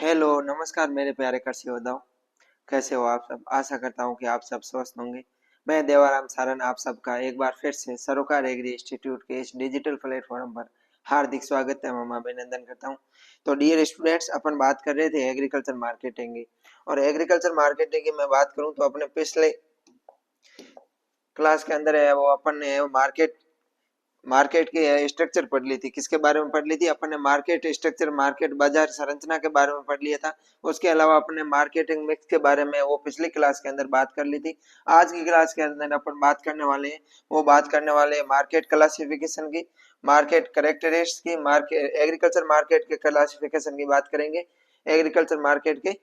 Hello नमस्कार मेरे प्यारे कृषि योद्धाओं। कैसे हो आप सब? आशा करता हूँ कि आप सब स्वस्थ होंगे। मैं देवाराम सारन आप सबका एक बार फिर से सरोकार एग्री इंस्टीट्यूट के इस डिजिटल प्लेटफॉर्म पर हार्दिक स्वागत एवं अभिनंदन करता हूँ। तो डियर स्टूडेंट्स, अपन बात कर रहे थे एग्रीकल्चर मार्केटिंग की। और एग्रीकल्चर मार्केटिंग की मैं बात करूँ तो अपने पिछले क्लास के अंदर है वो अपन ने मार्केट मार्केट की स्ट्रक्चर पढ़ ली थी। किसके बारे में पढ़ ली थी? अपन ने मार्केट स्ट्रक्चर, मार्केट बाजार संरचना के बारे में पढ़ लिया था। उसके अलावा अपन ने मार्केटिंग मिक्स के बारे में वो पिछली क्लास के अंदर बात कर ली थी। आज की क्लास के अंदर अपन बात करने वाले हैं, वो बात करने वाले हैं मार्केट क्लासिफिकेशन की, मार्केट करेक्टरिस्टिक्स की, मार्केट एग्रीकल्चर मार्केट के क्लासिफिकेशन की बात करेंगे। एग्रीकल्चर मार्केट के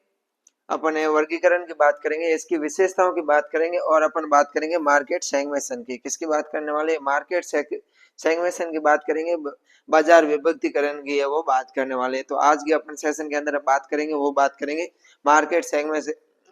अपन वर्गीकरण की बात करेंगे, इसकी विशेषताओं की बात करेंगे और अपन बात करेंगे मार्केट सेगमेंटेशन की। किसकी बात करने वाले? मार्केट सेगमेंटेशन की बात करेंगे। बाजार विभक्तिकरण की है वो बात करने वाले। तो आज के अपन सेशन के अंदर बात करेंगे, वो बात करेंगे मार्केट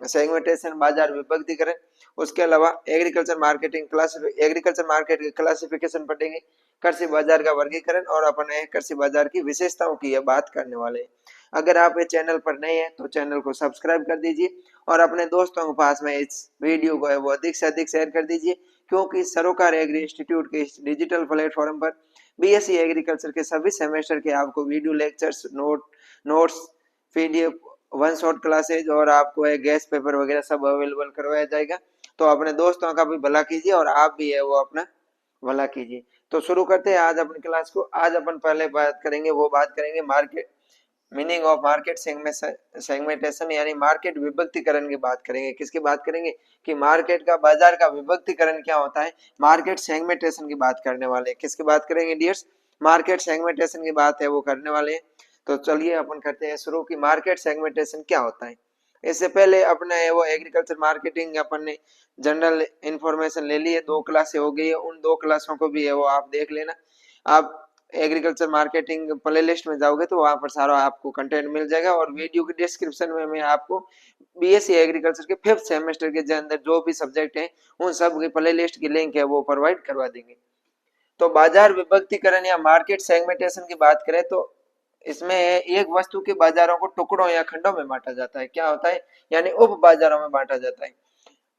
सेगमेंटेशन, बाजार विभक्तिकरण। उसके अलावा एग्रीकल्चर मार्केटिंग एग्रीकल्चर मार्केट के क्लासिफिकेशन पढ़ेंगे, कृषि बाजार का वर्गीकरण और अपन कृषि बाजार की विशेषताओं की बात करने वाले हैं। अगर आप इस चैनल पर नए हैं तो चैनल को सब्सक्राइब कर दीजिए और अपने दोस्तों के पास में इस वीडियो को है वो अधिक से अधिक शेयर कर दीजिए, क्योंकि सरोकार एग्री इंस्टीट्यूट के इस डिजिटल प्लेटफॉर्म पर बीएससी एग्रीकल्चर के सभी सेमेस्टर के आपको video lectures, notes, PDF, one shot classes और आपको एक गेस्ट पेपर वगैरह सब अवेलेबल करवाया जाएगा। तो अपने दोस्तों का भी भला कीजिए और आप भी है वो अपना भला कीजिए। तो शुरू करते हैं आज अपनी क्लास को। आज अपन पहले बात करेंगे, वो बात करेंगे market meaning of market segmentation, यानी मार्केट विभक्तिकरण की बात करेंगे। किसकी बात करेंगे? कि मार्केट का, बाजार का विभक्तिकरण क्या होता है, मार्केट सेगमेंटेशन की बात करने वाले हैं। किसकी बात करेंगे डियर्स? मार्केट सेगमेंटेशन की बात है वो करने वाले हैं। तो चलिए अपन करते हैं शुरू की मार्केट सेगमेंटेशन क्या होता है। इससे पहले अपने वो एग्रीकल्चर मार्केटिंग अपन ने जनरल इंफॉर्मेशन ले ली है, 2 क्लासें हो गई है, उन 2 क्लासों को भी है वो आप देख लेना। आप एग्रीकल्चर मार्केटिंग प्ले लिस्ट में जाओगे तो वहां पर सारा आपको कंटेंट मिल जाएगा और वीडियो की डिस्क्रिप्शन में मैं आपको बीएससी एग्रीकल्चर के 5th सेमेस्टर के अंदर जो भी सब्जेक्ट हैं उन सब की प्ले लिस्ट की लिंक है वो प्रोवाइड करवा देंगे। तो बाजार विभक्तिकरण या मार्केट सेगमेंटेशन की बात करें तो इसमें एक वस्तु के बाजारों को टुकड़ों या खंडों में बांटा जाता है। क्या होता है? यानी उप बाजारों में बांटा जाता है।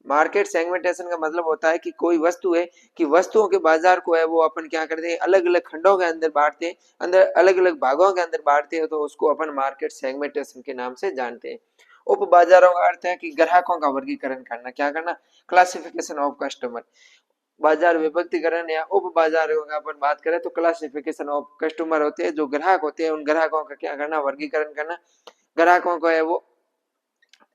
मार्केट सेगमेंटेशन का मतलब होता है कि कोई वस्तु है, कि वस्तुओं के बाजार को है वो अपन क्या करते हैं, अलग अलग खंडों के अंदर बांटते हैं, अंदर अलग अलग भागों के अंदर बांटते हैं, तो उसको अपन मार्केट सेगमेंटेशन के नाम से जानते हैं। उप बाजारों का अर्थ है कि ग्राहकों का वर्गीकरण करना। क्या करना? Classification of customer. बाजार विभक्तिकरण या उप बाजारों का अपन बात करें तो क्लासिफिकेशन ऑफ कस्टमर होते हैं, जो ग्राहक होते हैं उन ग्राहकों का क्या करना? वर्गीकरण करना। ग्राहकों को है वो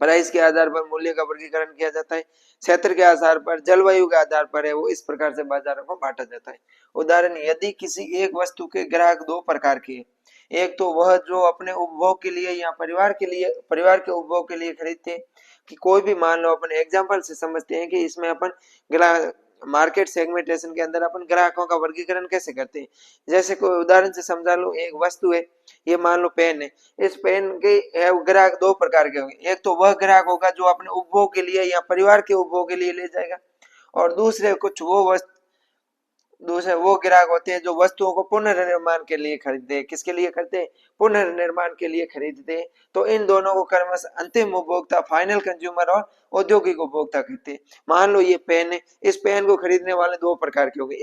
प्राइस के आधार पर मूल्य का वर्गीकरण किया जाता है, क्षेत्र के आधार पर, जलवायु के आधार पर है वो इस प्रकार से बाजारों को बांटा जाता है। उदाहरण, यदि किसी एक वस्तु के ग्राहक 2 प्रकार के हैं, एक तो वह जो अपने उपभोग के लिए या परिवार के उपभोग के लिए खरीदते हैं, कि कोई भी मान लो अपन एग्जांपल से समझते हैं कि इसमें अपन ग्राहक मार्केट सेगमेंटेशन के अंदर अपन ग्राहकों का वर्गीकरण कैसे करते हैं। जैसे कोई उदाहरण से समझा लो, एक वस्तु है, ये मान लो पेन है। इस पेन के ग्राहक 2 प्रकार के होंगे, एक तो वह ग्राहक होगा जो अपने उपभोग के लिए या परिवार के उपभोग के लिए ले जाएगा, और दूसरे वो ग्राहक होते हैं जो वस्तुओं को पुनर्निर्माण के लिए खरीदते हैं। किसके लिए करते हैं? पुनर्निर्माण के लिए खरीदते हैं। तो इन दोनों को क्रमशः अंतिम उपभोक्ता, फाइनल कंज्यूमर और औद्योगिक उपभोक्ता कहते हैं। मान लो ये पेन है, इस पेन को खरीदने वाले 2 प्रकार के होंगे,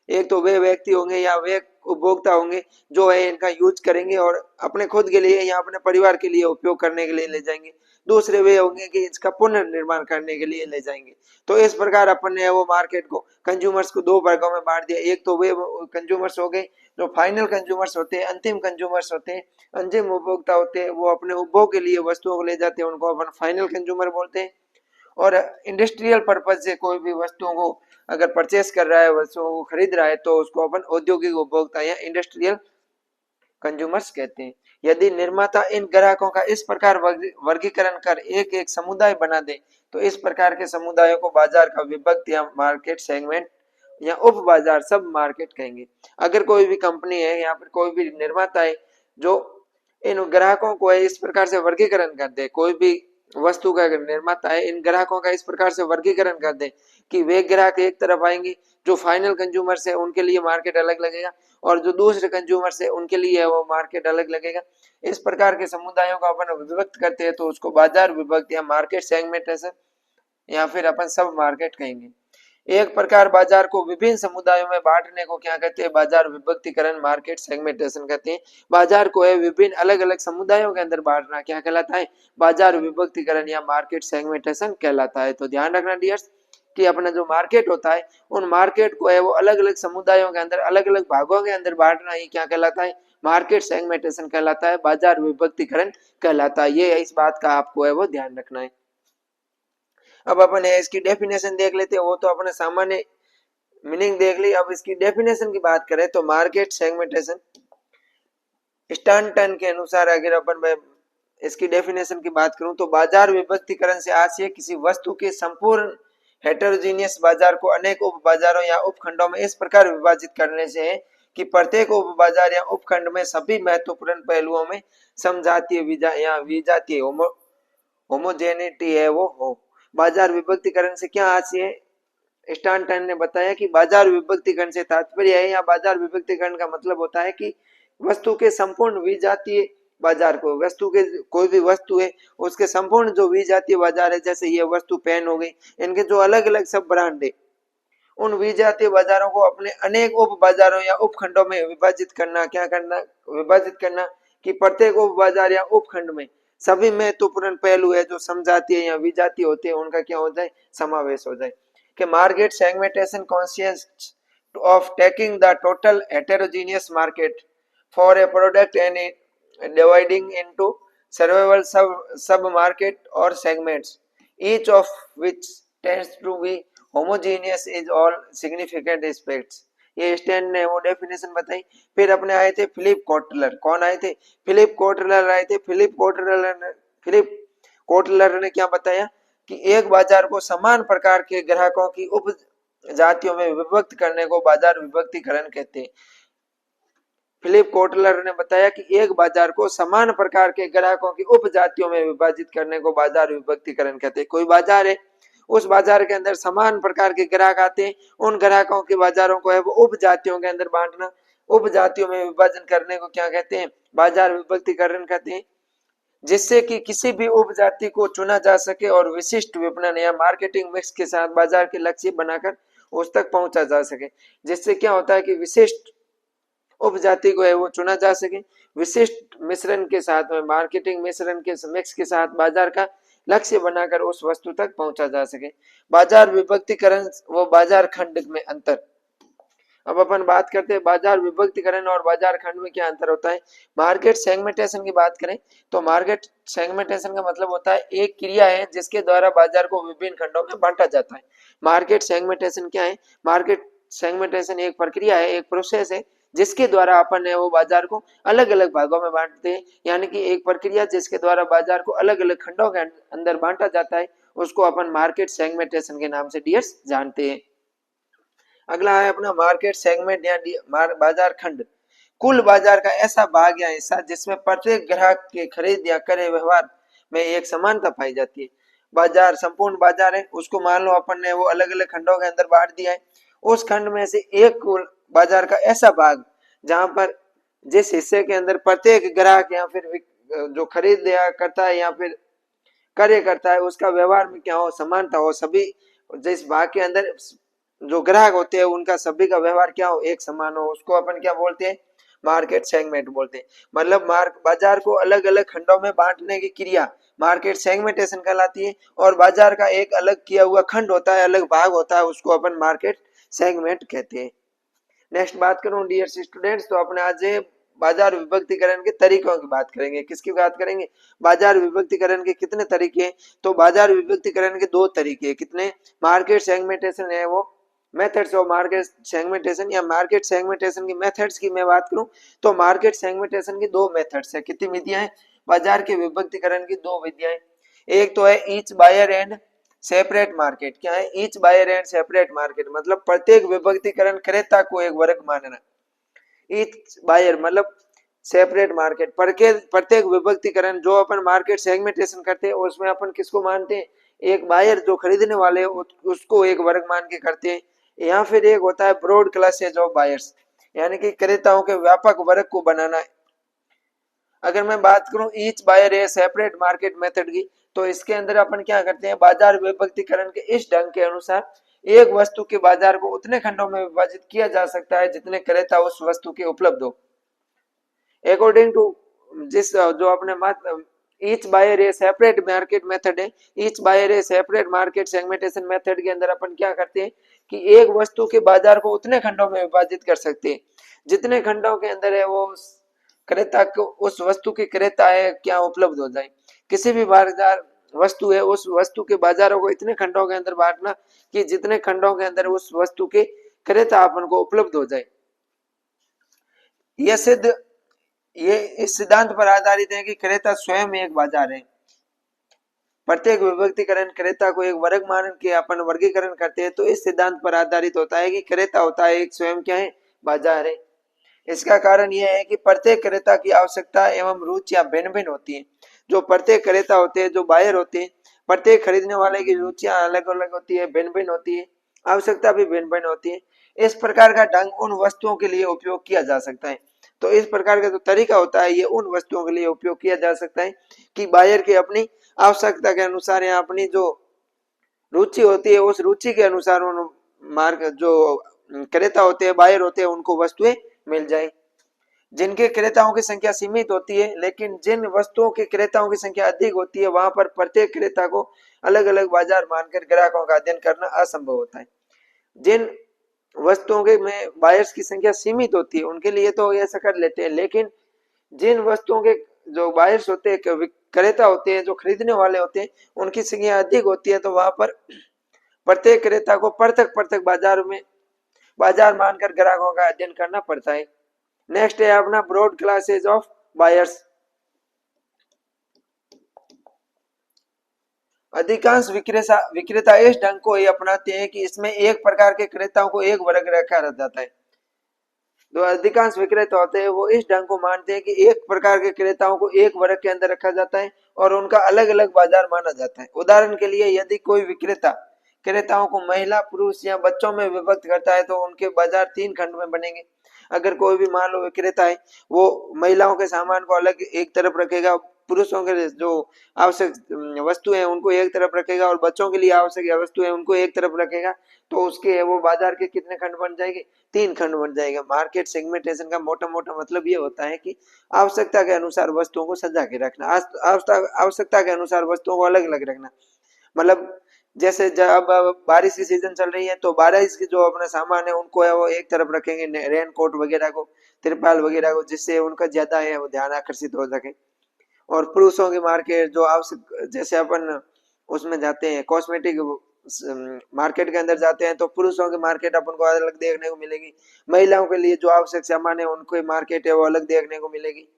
एक तो वे व्यक्ति होंगे या वे उपभोक्ता होंगे जो है इनका यूज करेंगे और अपने खुद के लिए या अपने परिवार के लिए उपयोग करने के लिए ले जाएंगे। दूसरे वे होंगे कि इसका पुनर्निर्माण करने के लिए ले जाएंगे। तो इस प्रकार अपन ने वो मार्केट को, कंज्यूमर्स को 2 वर्गों में बांट दिया। एक तो वे कंज्यूमर्स हो गए जो फाइनल कंज्यूमर्स होते हैं, अंतिम कंज्यूमर्स होते हैं, अंतिम उपभोक्ता होते हैं, वो अपने उपभोग के लिए वस्तुओं को ले जाते हैं, उनको अपन फाइनल कंज्यूमर बोलते हैं। और इंडस्ट्रियल पर्पज से कोई भी वस्तुओं को अगर परचेस कर रहा है, वस्तुओं को खरीद रहा है, तो उसको अपन औद्योगिक उपभोक्ता या इंडस्ट्रियल कंज्यूमर्स कहते हैं। यदि निर्माता इन ग्राहकों का इस प्रकार वर्गीकरण कर एक एक समुदाय बना दे तो इस प्रकार के समुदायों को बाजार का विभक्त या मार्केट सेगमेंट या उप बाजार, सब मार्केट कहेंगे। अगर कोई भी कंपनी है या फिर कोई भी निर्माता है जो इन ग्राहकों को इस प्रकार से वर्गीकरण कर दे, कोई भी वस्तु का निर्माता है, इन ग्राहकों का इस प्रकार से वर्गीकरण कर दें कि वे ग्राहक एक तरफ आएंगे, जो फाइनल कंज्यूमर्स है उनके लिए मार्केट अलग लगेगा, और जो दूसरे कंज्यूमर्स है उनके लिए वो मार्केट अलग लगेगा। इस प्रकार के समुदायों को अपन विभक्त करते हैं तो उसको बाजार विभक्त या मार्केट सेगमेंटेशन या फिर अपन सब मार्केट कहेंगे। एक प्रकार बाजार को विभिन्न समुदायों में बांटने को क्या कहते हैं? बाजार विभक्तिकरण, मार्केट सेगमेंटेशन कहते हैं। बाजार को है विभिन्न अलग अलग समुदायों के अंदर बांटना क्या कहलाता है? बाजार विभक्तिकरण या मार्केट सेगमेंटेशन कहलाता है। तो ध्यान रखना डियर्स कि अपना जो मार्केट होता है उन मार्केट को है वो अलग अलग समुदायों के अंदर अलग अलग भागों के अंदर बांटना ही क्या कहलाता है? मार्केट सेगमेंटेशन कहलाता है, बाजार विभक्तिकरण कहलाता है। ये इस बात का आपको है वो ध्यान रखना है। अब अपन इसकी डेफिनेशन देख लेते हैं, वो तो अपने सामान्य मीनिंग देख ली। अब इसकी डेफिनेशन की बात करें तो मार्केट सेगमेंटेशन स्टैंटन के अनुसार अगर अपन इसकी डेफिनेशन की बात करूं तो बाजार विभक्तिकरण से आशय किसी वस्तु के संपूर्ण हेटेरोजीनियस बाजार को अनेक उप बाजारों या उपखंडों में इस प्रकार विभाजित करने से है कि प्रत्येक उप बाजार या उपखंड में सभी महत्वपूर्ण पहलुओं में समजातीय या विजातीय होमोजेनिटी है वो हो। बाजार विभक्तिकरण से क्या आशय है? स्टैंटन ने बताया कि बाजार विभक्तिकरण से तात्पर्य है या बाजार विभक्तिकरण का मतलब होता है कि वस्तु के संपूर्ण विजातीय बाजार को, वस्तु के कोई भी वस्तु है उसके संपूर्ण जो विजातीय बाजार है, जैसे ये वस्तु पेन हो गई, इनके जो अलग अलग सब ब्रांड है उन विजातीय बाजारों को अपने अनेक उप बाजारों या उपखंडों में विभाजित करना। क्या करना? विभाजित करना कि प्रत्येक उप बाजार या उपखंड में सभी महत्वपूर्ण पहलू है जो समजातीय या विजातीय होते हैं उनका क्या हो जाए? समावेश हो जाए। कि market segmentation consists of taking the total heterogeneous market for a product and dividing into several sub market or segments, each of which tends to be homogeneous in all significant aspects। ये stand ने वो definition बताई। फिर अपने आए थे Philip Kotler. कौन आए थे? फिलिप कोटलर आए थे। फिलिप कोटलर ने क्या बताया कि एक बाजार को समान प्रकार के ग्राहकों की उप जातियों में विभक्त करने को बाजार विभक्तिकरण कहते हैं। फिलिप कोटलर ने बताया कि एक बाजार को समान प्रकार के ग्राहकों की उप जातियों में विभाजित करने को बाजार विभक्तिकरण कहते हैं। कोई बाजार है, उस बाजार के अंदर समान प्रकार के ग्राहक आते हैं, उन ग्राहकों के बाजारों को है वो उप जातियों के अंदर बांटना, उप जातियों में विभाजन करने को क्या कहते हैं? बाजार विभक्तिकरण कहते हैं। जिससे कि किसी भी उपजाति को चुना जा सके और विशिष्ट विपणन या मार्केटिंग मिक्स के साथ बाजार के लक्ष्य बनाकर उस तक पहुंचा जा सके। जिससे क्या होता है कि विशिष्ट उपजाति को है वो चुना जा सके, विशिष्ट मिश्रण के साथ में मार्केटिंग मिश्रण के मिक्स के साथ बाजार का लक्ष्य बनाकर उस वस्तु तक पहुंचा जा सके। बाजार विभक्तिकरण व बाजार खंड में अंतर। अब अपन बात करते हैं बाजार विभक्तिकरण और बाजार खंड में क्या अंतर होता है। मार्केट सेगमेंटेशन की बात करें तो मार्केट सेगमेंटेशन का मतलब होता है एक क्रिया है जिसके द्वारा बाजार को विभिन्न खंडों में बांटा जाता है। मार्केट सेगमेंटेशन क्या है? मार्केट सेगमेंटेशन एक प्रक्रिया है, एक प्रोसेस है जिसके द्वारा अपन ने वो बाजार को अलग अलग भागों में बांटते हैं, यानी कि एक प्रक्रिया जिसके द्वारा बाजार को अलग अलग खंडों के अंदर बांटा जाता है उसको अपन मार्केट सेगमेंटेशन के नाम से डियर्स जानते हैं। अगला है अपना मार्केट सेगमेंट या बाजार खंड। कुल बाजार का ऐसा भाग या हिस्सा जिसमें प्रत्येक ग्राहक के खरीद या क्रय व्यवहार में एक समानता पाई जाती है। बाजार संपूर्ण बाजार है, उसको मान लो अपन ने वो अलग अलग खंडों के अंदर बांट दिया है। उस खंड में से एक बाजार का ऐसा भाग जहां पर जिस हिस्से के अंदर प्रत्येक ग्राहक या फिर जो खरीद करता है या फिर क्रय करता है उसका व्यवहार में क्या हो? समानता हो। सभी जिस भाग के अंदर जो ग्राहक होते हैं उनका सभी का व्यवहार क्या हो? एक समान हो, उसको अपन क्या बोलते हैं? मार्केट सेगमेंट बोलते हैं। मतलब बाजार को अलग अलग खंडों में बांटने की क्रिया मार्केट सेगमेंटेशन कहलाती है, और बाजार का एक अलग किया हुआ खंड होता है, अलग भाग होता है, उसको अपन मार्केट सेगमेंट कहते हैं। नेक्स्ट बात करूं डियर स्टूडेंट्स, तो अपने आज बाजार विभक्तिकरण के तरीकों की बात करेंगे। किसकी बात करेंगे? बाजार विभक्तिकरण के कितने तरीके हैं? तो बाजार विभक्तिकरण के दो तरीके हैं। कितने? मार्केट सेगमेंटेशन है वो मेथड्स ऑफ मार्केट सेगमेंटेशन या मार्केट सेगमेंटेशन की मेथड्स की मैं बात करूं तो मार्केट सेगमेंटेशन की दो मेथड्स है। कितनी विधियां हैं? बाजार के विभक्तिकरण की दो विधियां। एक तो है each buyer and separate market. क्या है? Each buyer and separate market मतलब प्रत्येक विभक्तिकरण क्रेता को एक वर्ग मानना। ईच बायर मतलब सेपरेट मार्केट, प्रत्येक विभक्तिकरण जो अपन मार्केट सेगमेंटेशन करते हैं उसमें अपन किसको मानते हैं, एक बायर जो खरीदने वाले उसको एक वर्ग मान के करते हैं, या फिर एक होता है ब्रॉड क्लासेज ऑफ बायर्स, यानी कि क्रेताओं के व्यापक वर्ग को बनाना है। अगर मैं बात करूं ईच बायर है सेपरेट मार्केट मेथड की, तो इसके अंदर अपन क्या करते हैं, बाजार विभक्तिकरण के इस ढंग के अनुसार एक वस्तु के बाजार को उतने खंडों में विभाजित किया जा सकता है जितने क्रेता उस वस्तु के उपलब्ध हो। अकॉर्डिंग टू जिस जो अपने each buyer a separate market method है, each buyer a separate market segmentation method के अंदर अपन क्या करते हैं कि एक वस्तु के बाजार को उतने खंडों में विभाजित कर सकते हैं जितने खंडों के अंदर है वो क्रेता को उस वस्तु के क्रेता है क्या उपलब्ध हो जाए। किसी भी बाजार वस्तु है उस वस्तु के बाजारों को इतने खंडों के अंदर बांटना कि जितने खंडों के अंदर उस वस्तु के क्रेता अपन को उपलब्ध हो जाए। यह सिद्ध ये इस सिद्धांत पर आधारित है कि क्रेता स्वयं एक बाजार है। प्रत्येक विभक्तिकरण क्रेता को एक वर्ग मान के अपन वर्गीकरण करते हैं, तो इस सिद्धांत पर आधारित होता है कि क्रेता होता है एक स्वयं क्या है, बाजार है। इसका कारण यह है कि प्रत्येक क्रेता की आवश्यकता एवं रुचियां भिन्न भिन्न होती हैं। जो प्रत्येक क्रेता होते हैं, जो बायर होते हैं, प्रत्येक खरीदने वाले की रुचियां अलग अलग होती है, भिन्न भिन्न होती है, आवश्यकता भी भिन्न भिन्न होती है। इस प्रकार का ढंग उन वस्तुओं के लिए उपयोग किया जा सकता है। तो इस प्रकार का जो तरीका होता है ये उन वस्तुओं के लिए उपयोग किया जा सकता है कि बायर की अपनी आवश्यकता के अनुसार या अपनी जो रुचि होती है उस रुचि के अनुसार उन मार्ग जो क्रेता होते हैं, बायर होते हैं, उनको वस्तुएं मिल जाए। जिनके क्रेताओं की संख्या सीमित होती है लेकिन जिन वस्तुओं के क्रेताओं की संख्या अधिक होती है वहां पर प्रत्येक क्रेता को अलग अलग बाजार मानकर ग्राहकों का अध्ययन करना असंभव होता है। जिन वस्तुओं के में बायर्स की संख्या सीमित होती है उनके लिए तो ऐसा कर लेते हैं, लेकिन जिन वस्तुओं के जो बायर्स होते हैं, क्रेता होते हैं, जो खरीदने वाले होते हैं, उनकी संख्या अधिक होती है, तो वहां पर प्रत्येक क्रेता को पृथक पृथक बाजार मानकर ग्राहकों का अध्ययन करना पड़ता है। नेक्स्ट है अपना ब्रॉड क्लासेज ऑफ बायर्स। अधिकांश विक्रेता इस ढंग को ही अपनाते हैं कि इसमें एक प्रकार के क्रेताओं को एक वर्ग रखा जाता है। जो अधिकांश विक्रेता होते हैं वो इस ढंग को मानते हैं कि एक प्रकार के क्रेताओं को एक वर्ग के अंदर रखा जाता है और उनका अलग अलग बाजार माना जाता है। उदाहरण के लिए यदि कोई विक्रेता क्रेताओं को महिला, पुरुष या बच्चों में विभक्त करता है तो उनके बाजार 3 खंड में बनेंगे। अगर कोई भी मान लो विक्रेता है वो महिलाओं के सामान को अलग एक तरफ रखेगा, पुरुषों के जो आवश्यक वस्तु है उनको एक तरफ रखेगा और बच्चों के लिए आवश्यक वस्तु है उनको एक तरफ रखेगा, तो उसके वो बाजार के कितने खंड बन जाएंगे, 3 खंड बन जाएगा। मार्केट सेगमेंटेशन का मोटा मोटा मतलब ये होता है कि आवश्यकता के अनुसार वस्तुओं को सजा के रखना, आवश्यकता के अनुसार वस्तुओं को अलग अलग रखना। मतलब जैसे जब बारिश की सीजन चल रही है तो बारिश की जो अपना सामान है उनको है वो एक तरफ रखेंगे, रेन कोट वगैरह को, तिरपाल वगैरह को, जिससे उनका ज्यादा है वो ध्यान आकर्षित हो सके। और पुरुषों की मार्केट जो आवश्यक, जैसे अपन उसमें जाते हैं कॉस्मेटिक मार्केट के अंदर जाते हैं तो पुरुषों की मार्केट अपन को अलग देखने को मिलेगी, महिलाओं के लिए जो आवश्यक सामान है उनको मार्केट है वो अलग देखने को मिलेगी।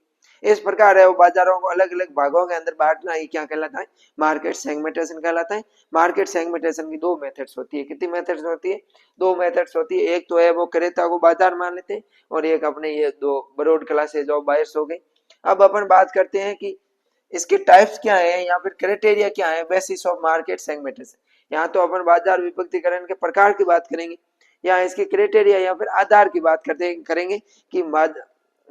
इस प्रकार है वो बाजारों को अलग अलग भागों के अंदर बांटना ही क्या कहलाता है, मार्केट सेगमेंटेशन कहलाता है। मार्केट सेगमेंटेशन की 2 मेथड्स होती है। कितनी मेथड्स होती है, 2 मेथड्स होती है। एक तो है वो क्रेता को बाजार मान लेते हैं और एक अपने ये 2 ब्रॉड क्लासेज ऑफ बायर्स हो गए। अब अपन बात करते हैं कि इसके टाइप्स क्या है या फिर क्राइटेरिया क्या है, बेसिस ऑफ मार्केट सेगमेंटेशन। यहाँ तो अपन बाजार विभक्तिकरण के प्रकार की बात करेंगे, या इसके क्राइटेरिया या फिर आधार की बात करेंगे कि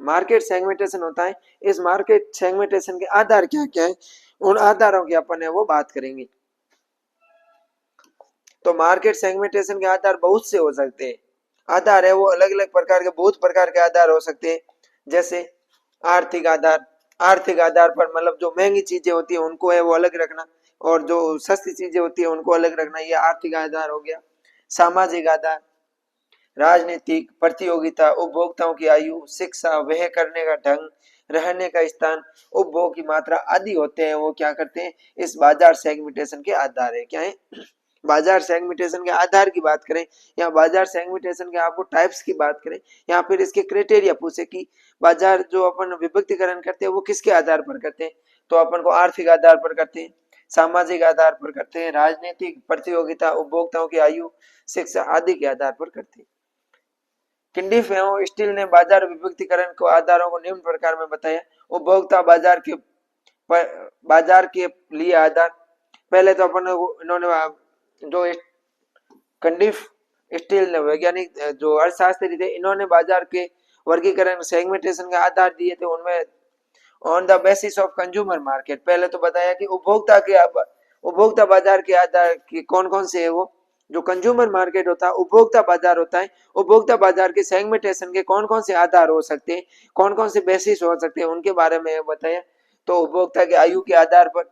मार्केट सेगमेंटेशन होता है, इस मार्केट सेगमेंटेशन के आधार क्या क्या है, उन आधारों की अपन है वो बात करेंगे। तो मार्केट सेगमेंटेशन के आधार बहुत से हो सकते हैं। आधार है वो अलग अलग प्रकार के, बहुत प्रकार के आधार हो सकते हैं। जैसे आर्थिक आधार, आर्थिक आधार पर मतलब जो महंगी चीजें होती है उनको है वो अलग रखना और जो सस्ती चीजें होती है उनको अलग रखना, ये आर्थिक आधार हो गया। सामाजिक आधार, राजनीतिक, प्रतियोगिता, उपभोक्ताओं की आयु, शिक्षा, व्यय करने का ढंग, रहने का स्थान, उपभोग की मात्रा आदि होते हैं वो क्या करते हैं, इस बाजार सेगमेंटेशन के आधार है। क्या है, बाजार सेगमेंटेशन के आधार की बात करें या बाजार सेगमेंटेशन के आपको टाइप्स की बात करें या फिर इसके क्राइटेरिया पूछे कि बाजार जो अपन विभक्तिकरण करते हैं वो किसके आधार पर करते हैं, तो अपन को आर्थिक आधार पर करते हैं, सामाजिक आधार पर करते हैं, राजनीतिक, प्रतियोगिता, उपभोक्ताओं की आयु, शिक्षा आदि के आधार पर करते हैं। किंडीफ एवं स्टील ने बाजार विभक्तिकरण को आधारों को निम्न प्रकार में बताया। उपभोक्ता बाजार के लिए आधार, पहले तो अपन इन्होंने जो कंडीफ स्टील ने वैज्ञानिक जो अर्थशास्त्री थे, इन्होंने बाजार के वर्गीकरण सेगमेंटेशन का आधार दिए थे। उनमें on the basis of consumer market, पहले तो बताया कि उपभोक्ता बाजार के आधार की कौन कौन से है वो, जो कंज्यूमर मार्केट होता है, उपभोक्ता बाजार होता है, उपभोक्ता बाजार के सेगमेंटेशन के कौन कौन से आधार हो सकते हैं, कौन कौन से बेसिस हो सकते हैं, उनके बारे में बताया। तो उपभोक्ता की आयु के आधार पर,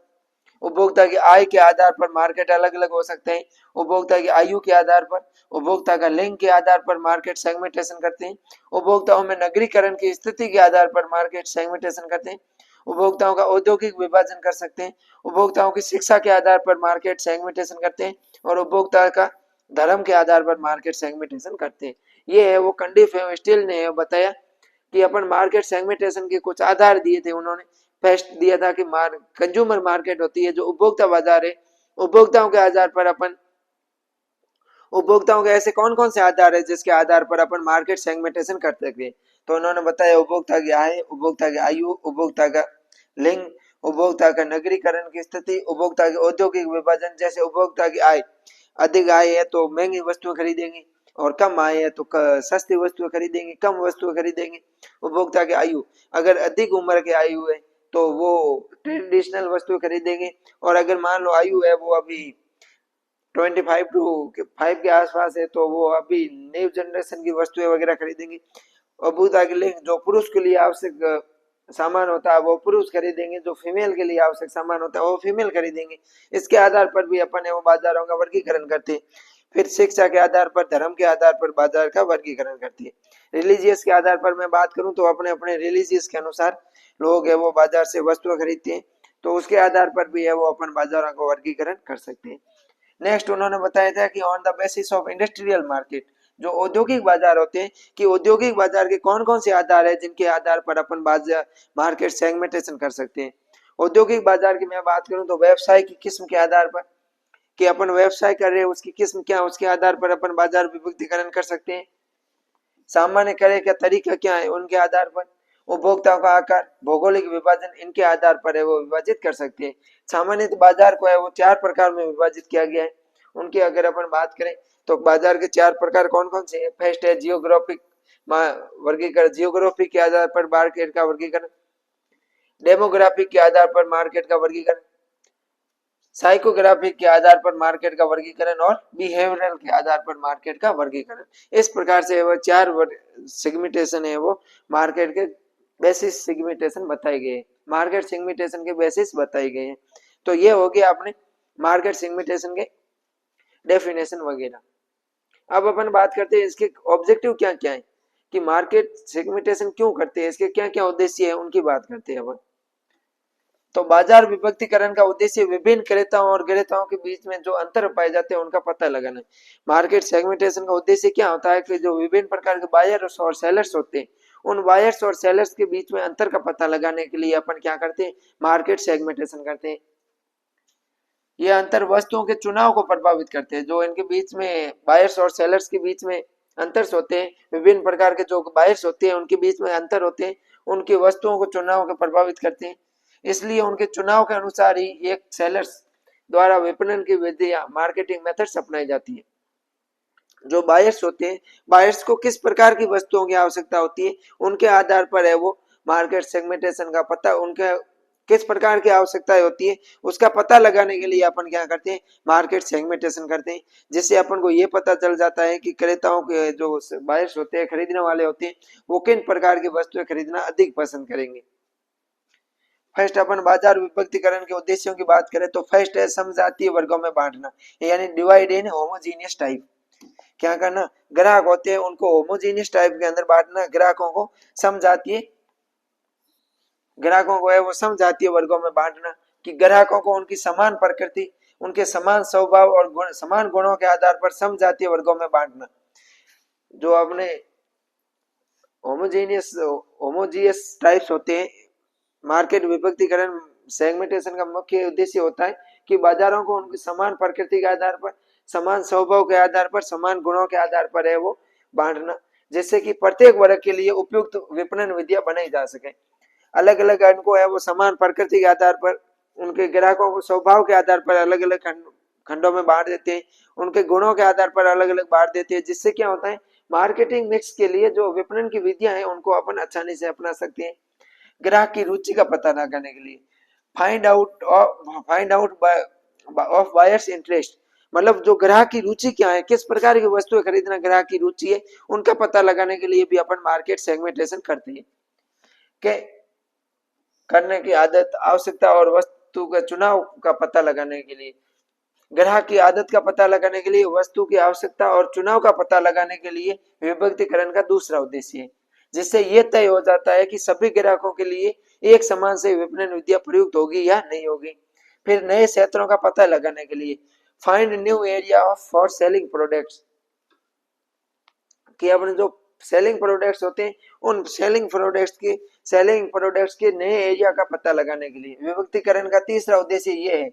उपभोक्ता की आय के आधार पर मार्केट अलग अलग हो सकते हैं, उपभोक्ता की आयु के आधार पर, उपभोक्ता का लिंग के आधार पर मार्केट सेगमेंटेशन करते हैं, उपभोक्ताओं में नगरीकरण की स्थिति के आधार पर मार्केट सेगमेंटेशन करते हैं, उपभोक्ताओं का औद्योगिक विभाजन कर सकते हैं, उपभोक्ताओं की शिक्षा के आधार पर मार्केट सेगमेंटेशन करते हैं, और उपभोक्ता का धर्म के आधार पर मार्केट सेगमेंटेशन करते हैं। ये है वो कंडीफ एवं स्टील ने बताया कि अपन मार्केट सेगमेंटेशन के कुछ आधार दिए थे उन्होंने। फर्स्ट दिया था कि कंज्यूमर मार्केट होती है, जो उपभोक्ता बाजार है, उपभोक्ताओं के आधार पर अपन, उपभोक्ताओं के ऐसे कौन कौन से आधार है जिसके आधार पर अपन मार्केट सेगमेंटेशन कर सकते हैं। तो उन्होंने बताया उपभोक्ता की आय, उपभोक्ता की आयु, उपभोक्ता का लिंग, उपभोक्ता का नगरीकरण की स्थिति, उपभोक्ता के औद्योगिक विभाजन। जैसे उपभोक्ता की आय, अधिक आय है तो महंगी वस्तुएं खरीदेंगे, और कम आय है तो सस्ती वस्तुएं खरीदेंगे, कम वस्तुएं खरीदेंगे। उपभोक्ता की आयु, अगर अधिक उम्र की आयु है तो वो ट्रेडिशनल वस्तुएं खरीदेंगे, और अगर मान लो आयु है वो अभी 25 टू 5 के आसपास है तो वो अभी न्यू जनरेशन की वस्तुएं वगैरह खरीदेंगे। उपभोक्ता के लिए जो पुरुष के लिए आवश्यक सामान होता है वो पुरुष खरीदेंगे, जो फीमेल के लिए आवश्यक सामान होता है वो फीमेल खरीदेंगे। इसके आधार पर भी अपन वो बाजारों का वर्गीकरण करते हैं। फिर शिक्षा के आधार पर, धर्म के आधार पर बाजार का वर्गीकरण करती है। रिलीजियस के आधार पर मैं बात करूं तो अपने अपने रिलीजियस के अनुसार लोग है वो बाजार से वस्तुएं खरीदते हैं, तो उसके आधार पर भी है वो अपन बाजारों का वर्गीकरण कर सकते हैं। नेक्स्ट उन्होंने बताया था कि on the basis of industrial market, जो औद्योगिक बाजार होते हैं, कि औद्योगिक बाजार के कौन कौन से आधार है जिनके आधार पर अपन बाजार मार्केट सेगमेंटेशन कर सकते हैं। औद्योगिक बाजार की मैं बात करूं तो व्यवसाय की किस्म के आधार पर, कि अपन व्यवसाय कर रहे हैं उसकी किस्म क्या, उसके आधार पर अपन बाजार विभक्तिकरण कर सकते हैं। सामान्य क्रय का तरीका क्या है, उनके आधार पर। उपभोक्ताओं का आकार, भौगोलिक विभाजन, इनके आधार पर है वो विभाजित कर सकते हैं। सामान्य बाजार को है वो 4 प्रकार में विभाजित किया गया है। उनकी अगर अपन बात करें तो बाजार के 4 प्रकार कौन कौन से हैं। फर्स्ट है जियोग्राफिक वर्गीकरण, जियोग्राफी के आधार पर मार्केट का वर्गीकरण। डेमोग्राफिक के आधार पर मार्केट का वर्गीकरण। साइकोग्राफिक के आधार पर मार्केट का वर्गीकरण, और बिहेवियरल के आधार पर मार्केट का वर्गीकरण। इस प्रकार से वो 4 सेगमेंटेशन है वो मार्केट के बेसिस सेगमेंटेशन बताए गए, मार्केट सेगमेंटेशन के बेसिस बताए गए हैं। तो ये हो गया अपने मार्केट सेगमेंटेशन के डेफिनेशन वगैरह। अब अपन बात करते हैं इसके ऑब्जेक्टिव क्या क्या है, कि मार्केट सेगमेंटेशन क्यों करते हैं, इसके क्या क्या उद्देश्य है, उनकी बात करते हैं अपन। तो बाजार विभक्तिकरण का उद्देश्य विभिन्न क्रेताओं और विक्रेताओं के बीच में जो अंतर पाए जाते हैं उनका पता लगाना है। मार्केट सेगमेंटेशन का उद्देश्य क्या होता है कि जो विभिन्न प्रकार के बायर्स और सेलर्स होते हैं, उन बायर्स और सेलर्स के बीच में अंतर का पता लगाने के लिए अपन क्या करते हैं, मार्केट सेगमेंटेशन करते हैं। ये अंतर वस्तुओं के चुनाव को प्रभावित करते हैं। जो इनके बीच में बायर्स और सेलर्स के बीच में अंतर होते हैं, विभिन्न प्रकार के जो बायर्स होते हैं उनके बीच में अंतर होते हैं, उनकी वस्तुओं को चुनाव को प्रभावित करते हैं। इसलिए उनके चुनाव के अनुसार ही एक सेलर्स द्वारा विपणन की विधियां, मार्केटिंग मेथड्स अपनाई जाती है। जो बायर्स होते हैं, बायर्स को किस प्रकार की वस्तुओं की आवश्यकता होती है, उनके आधार पर है वो मार्केट सेगमेंटेशन का पता, उनके किस प्रकार की आवश्यकताएं होती है उसका पता लगाने के लिए अपन क्या करते हैं, मार्केट सेगमेंटेशन करते हैं। जिससे अपन को ये पता चल जाता है कि क्रेताओं के जो बायर्स होते हैं, खरीदने वाले होते हैं, वो किन प्रकार की वस्तुएं खरीदना अधिक पसंद करेंगे। फर्स्ट अपन बाजार विभक्तिकरण के उद्देश्यों की बात करें तो फर्स्ट है समजातीय वर्गों में बांटना, यानी डिवाइड इन होमोजीनियस टाइप। क्या करना, ग्राहक होते हैं उनको होमोजीनियस टाइप के अंदर बांटना, ग्राहकों को समजातीय, ग्राहकों को है वो समजातीय वर्गों में बांटना, कि ग्राहकों को उनकी समान प्रकृति, उनके समान स्वभाव और समान गुणों के आधार पर समजातीय वर्गों में बांटना। जो अपने होमोजीनियस टाइप्स होते हैं, मार्केट विभक्तिकरण सेगमेंटेशन का मुख्य उद्देश्य होता है कि बाजारों को उनकी समान प्रकृति के आधार पर, समान स्वभाव के आधार पर, समान गुणों के आधार पर है वो बांटना। जिससे कि प्रत्येक वर्ग के लिए उपयुक्त विपणन विधियां बनाई जा सके। अलग अलग उनको है वो समान प्रकृति के आधार पर उनके ग्राहकों को स्वभाव के आधार पर अलग अलग खंडों में बांट देते हैं, उनके गुणों के आधार पर अलग अलग बांट देते हैं, जिससे क्या होता है मार्केटिंग मिक्स के लिए जो विपणन की विधियां हैं उनको अपन आसानी से अपना सकते हैं। ग्राहक की रुचि का पता लगाने के लिए find out of buyers interest, मतलब जो ग्राहक की रुचि क्या है, किस प्रकार की वस्तुएं खरीदना ग्राहक की रुचि है, उनका पता लगाने के लिए भी अपन मार्केट सेगमेंटेशन करते हैं। के करने की आदत, आवश्यकता और वस्तु के चुनाव का पता लगाने के लिए, ग्राहक की आदत का पता लगाने के लिए, वस्तु की आवश्यकता और चुनाव का पता लगाने के लिए विभक्तिकरण का दूसरा उद्देश्य है, जिससे यह तय हो जाता है कि सभी ग्राहकों के लिए एक समान से विपणन विधियां प्रयुक्त होगी या नहीं होगी। फिर नए क्षेत्रों का पता लगाने के लिए find new area of for selling products, कि अपने जो सेलिंग प्रोडक्ट्स होते हैं उन सेलिंग प्रोडक्ट्स के नए एरिया का पता लगाने के लिए विभक्तिकरण का तीसरा उद्देश्य ये है,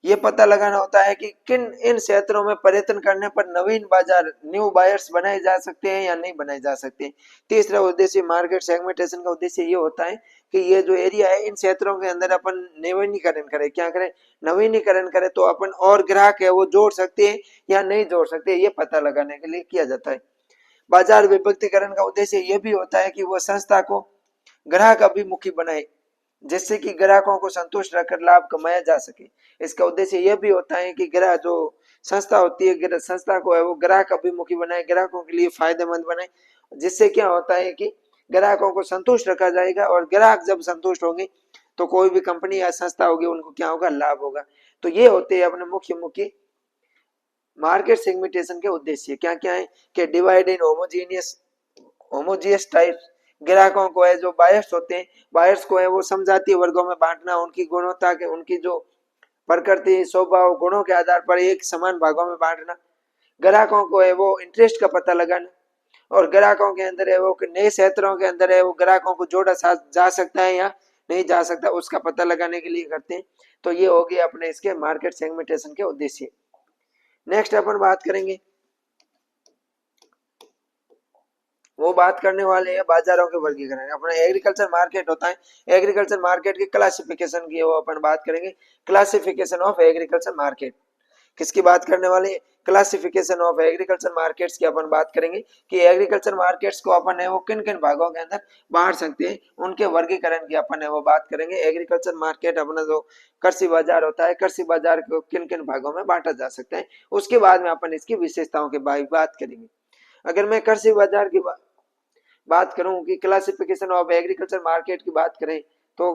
ये पता लगाना होता है कि किन इन क्षेत्रों में पर्यटन करने पर नवीन बाजार न्यू बायर्स बनाए जा सकते हैं या नहीं बनाए जा सकते। तीसरा उद्देश्य मार्केट सेगमेंटेशन का उद्देश्य ये होता है कि ये जो एरिया है इन क्षेत्रों के अंदर अपन नवीनीकरण करें, क्या करें, नवीनीकरण करें तो अपन और ग्राहक है वो जोड़ सकते हैं या नहीं जोड़ सकते, ये पता लगाने के लिए किया जाता है। बाजार विभक्तिकरण का उद्देश्य ये भी होता है कि वह संस्था को ग्राहक अभिमुखी बनाए, जिससे कि ग्राहकों को संतुष्ट रखकर लाभ कमाया जा सके। इसका उद्देश्य यह भी होता है कि ग्राहक जो संस्था होती है संस्था को है वो ग्राहक अभिमुखी बनाए, ग्राहकों के लिए फायदेमंद बनाए, जिससे क्या होता है कि ग्राहकों को संतुष्ट रखा जाएगा और ग्राहक जब संतुष्ट होंगे तो कोई भी कंपनी या संस्था होगी उनको क्या होगा, लाभ होगा। तो ये होते हैं अपने मुख्य मार्केट सेगमेंटेशन के उद्देश्य। क्या क्या है कि डिवाइड इन होमोजियस टाइप, ग्राहकों को है जो बायर्स होते हैं, बायर्स को है वो समझाती वर्गों में बांटना, उनकी गुणवत्ता के उनकी जो प्रकृति स्वभाव गुणों के आधार पर एक समान भागों में बांटना। ग्राहकों को है वो इंटरेस्ट का पता लगाना, और ग्राहकों के अंदर है वो नए क्षेत्रों के अंदर है वो ग्राहकों को जोड़ा जा सकता है या नहीं जा सकता उसका पता लगाने के लिए करते हैं। तो ये हो गया अपने इसके मार्केट सेगमेंटेशन के उद्देश्य। नेक्स्ट अपन बात करेंगे, वो बात करने वाले हैं बाजारों के वर्गीकरण। अपना एग्रीकल्चर मार्केट होता है, एग्रीकल्चर मार्केट की क्लासिफिकेशन की वो अपन बात करेंगे। क्लासिफिकेशन ऑफ एग्रीकल्चर मार्केट किसकी बात करने वाले, क्लासिफिकेशन ऑफ एग्रीकल्चर मार्केट्स की अपन बात करेंगे कि एग्रीकल्चर मार्केट्स को अपन है वो किन किन भागों के अंदर बांट सकते हैं, उनके वर्गीकरण की अपन है वो बात करेंगे। एग्रीकल्चर मार्केट अपना जो कृषि बाजार होता है, कृषि बाजार को किन किन भागों में बांटा जा सकता है, उसके बाद में अपन इसकी विशेषताओं के बात करेंगे। अगर मैं कृषि बाजार की बात करूं कि क्लासिफिकेशन ऑफ एग्रीकल्चर मार्केट की बात करें तो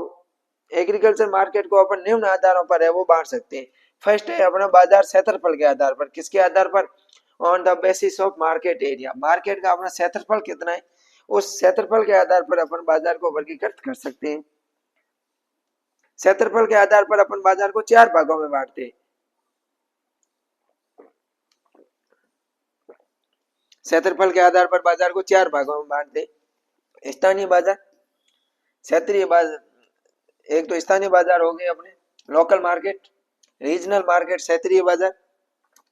एग्रीकल्चर मार्केट को अपन निम्न आधारों पर है वो बांट सकते हैं। फर्स्ट है अपना बाजार क्षेत्रफल के आधार पर, किसके आधार पर, on the basis of market area, market का अपना क्षेत्रफल कितना है उस क्षेत्रफल के आधार पर अपन बाजार को वर्गीकृत कर सकते हैं। क्षेत्रफल के आधार पर अपन बाजार को 4 भागों में बांटते हैं। क्षेत्रफल के आधार पर बाजार को 4 भागों में बांटते हैं। स्थानीय बाजार, क्षेत्रीय बाजार, एक तो स्थानीय बाजार हो गए अपने लोकल मार्केट, रीजनल मार्केट क्षेत्रीय बाजार,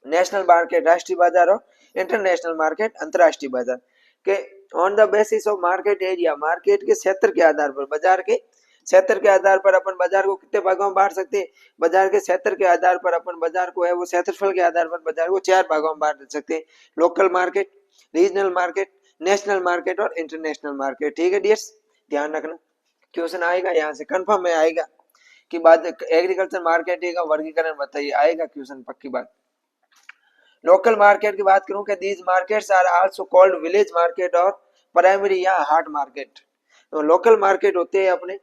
नेशनल मार्केट राष्ट्रीय बाजार और इंटरनेशनल मार्केट अंतरराष्ट्रीय बाजार के on the basis of market area, market के क्षेत्र के आधार पर, बाजार के क्षेत्र के आधार पर अपन बाजार को कितने भागों में बांट सकते हैं, बाजार के क्षेत्र के आधार पर अपन बाजार को है वो क्षेत्रफल के आधार पर बाजार को 4 भागों में बांट सकते हैं, local market, regional market, national market और इंटरनेशनल मार्केट। ठीक है डियर्स, ध्यान रखना क्वेश्चन आएगा यहाँ से कंफर्म में आएगा कि बाद एग्रीकल्चर मार्केट का वर्गीकरण बताइए, आएगा क्वेश्चन पक्की बात। लोकल मार्केट की बात करूं कि these markets are also called village market और प्राइमरी या हाट मार्केट। तो लोकल मार्केट होते हैं अपने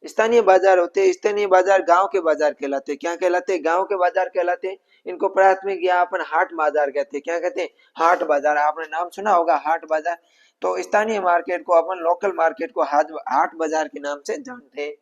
स्थानीय बाजार होते हैं, स्थानीय बाजार गांव के बाजार कहलाते हैं, क्या कहलाते हैं, गांव के बाजार कहलाते हैं। इनको प्राथमिक या अपन हाट बाजार कहते हैं, क्या कहते हैं, हाट बाजार, आपने नाम सुना होगा हाट बाजार। तो स्थानीय मार्केट को अपन लोकल मार्केट को हाट बाजार के नाम से जानते हैं।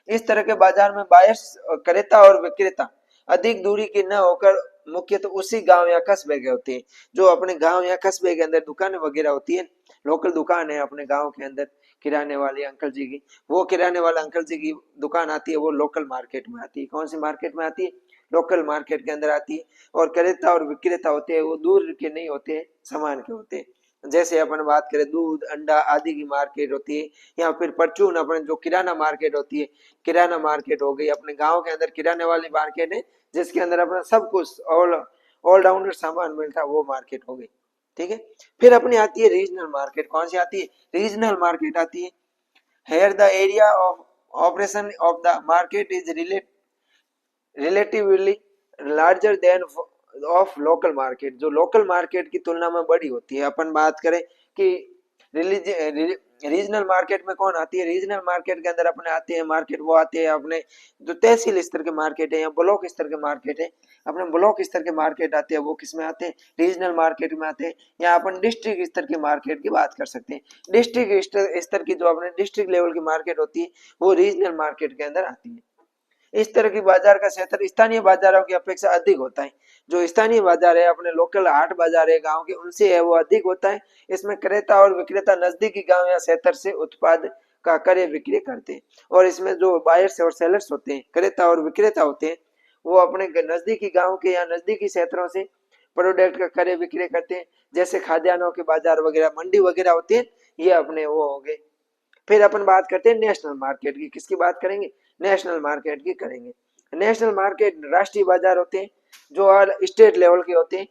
इस तरह के बाजार में बायर्स क्रेता और विक्रेता अधिक दूरी की न होकर मुख्यतः उसी गांव या कस्बे के होते हैं, जो अपने गांव या कस्बे के अंदर दुकानें वगैरह होती है, लोकल दुकान है अपने गांव के अंदर किराने वाले अंकल जी की, वो किराने वाले अंकल जी की दुकान आती है वो लोकल मार्केट में आती है। कौन सी मार्केट में आती है, लोकल मार्केट के अंदर आती है। और क्रेता और विक्रेता होते हैं वो दूर के नहीं होते, सामान के होते हैं। जैसे अपन बात करें दूध अंडा आदि की मार्केट होती है, या फिर परचून अपने जो किराना मार्केट होती है, किराना मार्केट हो गई। अपने गांव के अंदर किराने वाली मार्केट है जिसके अंदर अपना सब कुछ ऑलराउंडर सामान मिलता है, वो मार्केट हो गई। ठीक है। फिर अपनी आती है रीजनल मार्केट। कौन सी आती है? रीजनल मार्केट आती है। Here the area of operation of the market is relatively larger than of local market. जो लोकल मार्केट की तुलना में बड़ी होती है। अपन बात करें कि रीजनल मार्केट में कौन आती है? रीजनल मार्केट के अंदर अपने आते हैं मार्केट, वो आते हैं अपने जो तहसील स्तर के मार्केट है या ब्लॉक स्तर के मार्केट है। अपने ब्लॉक स्तर के मार्केट आते हैं, वो किस में आते हैं? रीजनल मार्केट में आते हैं। या अपन डिस्ट्रिक्ट स्तर की मार्केट की बात कर सकते हैं। डिस्ट्रिक्ट स्तर की जो अपने डिस्ट्रिक्ट लेवल की मार्केट होती है वो रीजनल मार्केट के अंदर आती है। इस तरह की बाजार का क्षेत्र स्थानीय बाजारों की अपेक्षा अधिक होता है। जो स्थानीय बाजार है अपने लोकल हाट बाजार है गांव के, उनसे है वो अधिक होता है। इसमें क्रेता और विक्रेता नजदीकी गांव या क्षेत्र से उत्पाद का क्रय विक्रय करते हैं। और इसमें जो बायर्स और सेलर्स होते हैं, क्रेता और विक्रेता होते हैं, वो अपने नजदीकी गांव के या नजदीकी क्षेत्रों से प्रोडक्ट का क्रय विक्रय करते हैं। जैसे खाद्यान्नों के बाजार वगैरह, मंडी वगैरह होती है, ये अपने वो हो गए। फिर अपन बात करते हैं नेशनल मार्केट की। किसकी बात करेंगे? नेशनल मार्केट की करेंगे। नेशनल मार्केट राष्ट्रीय बाजार होते हैं जो और स्टेट लेवल के होते हैं।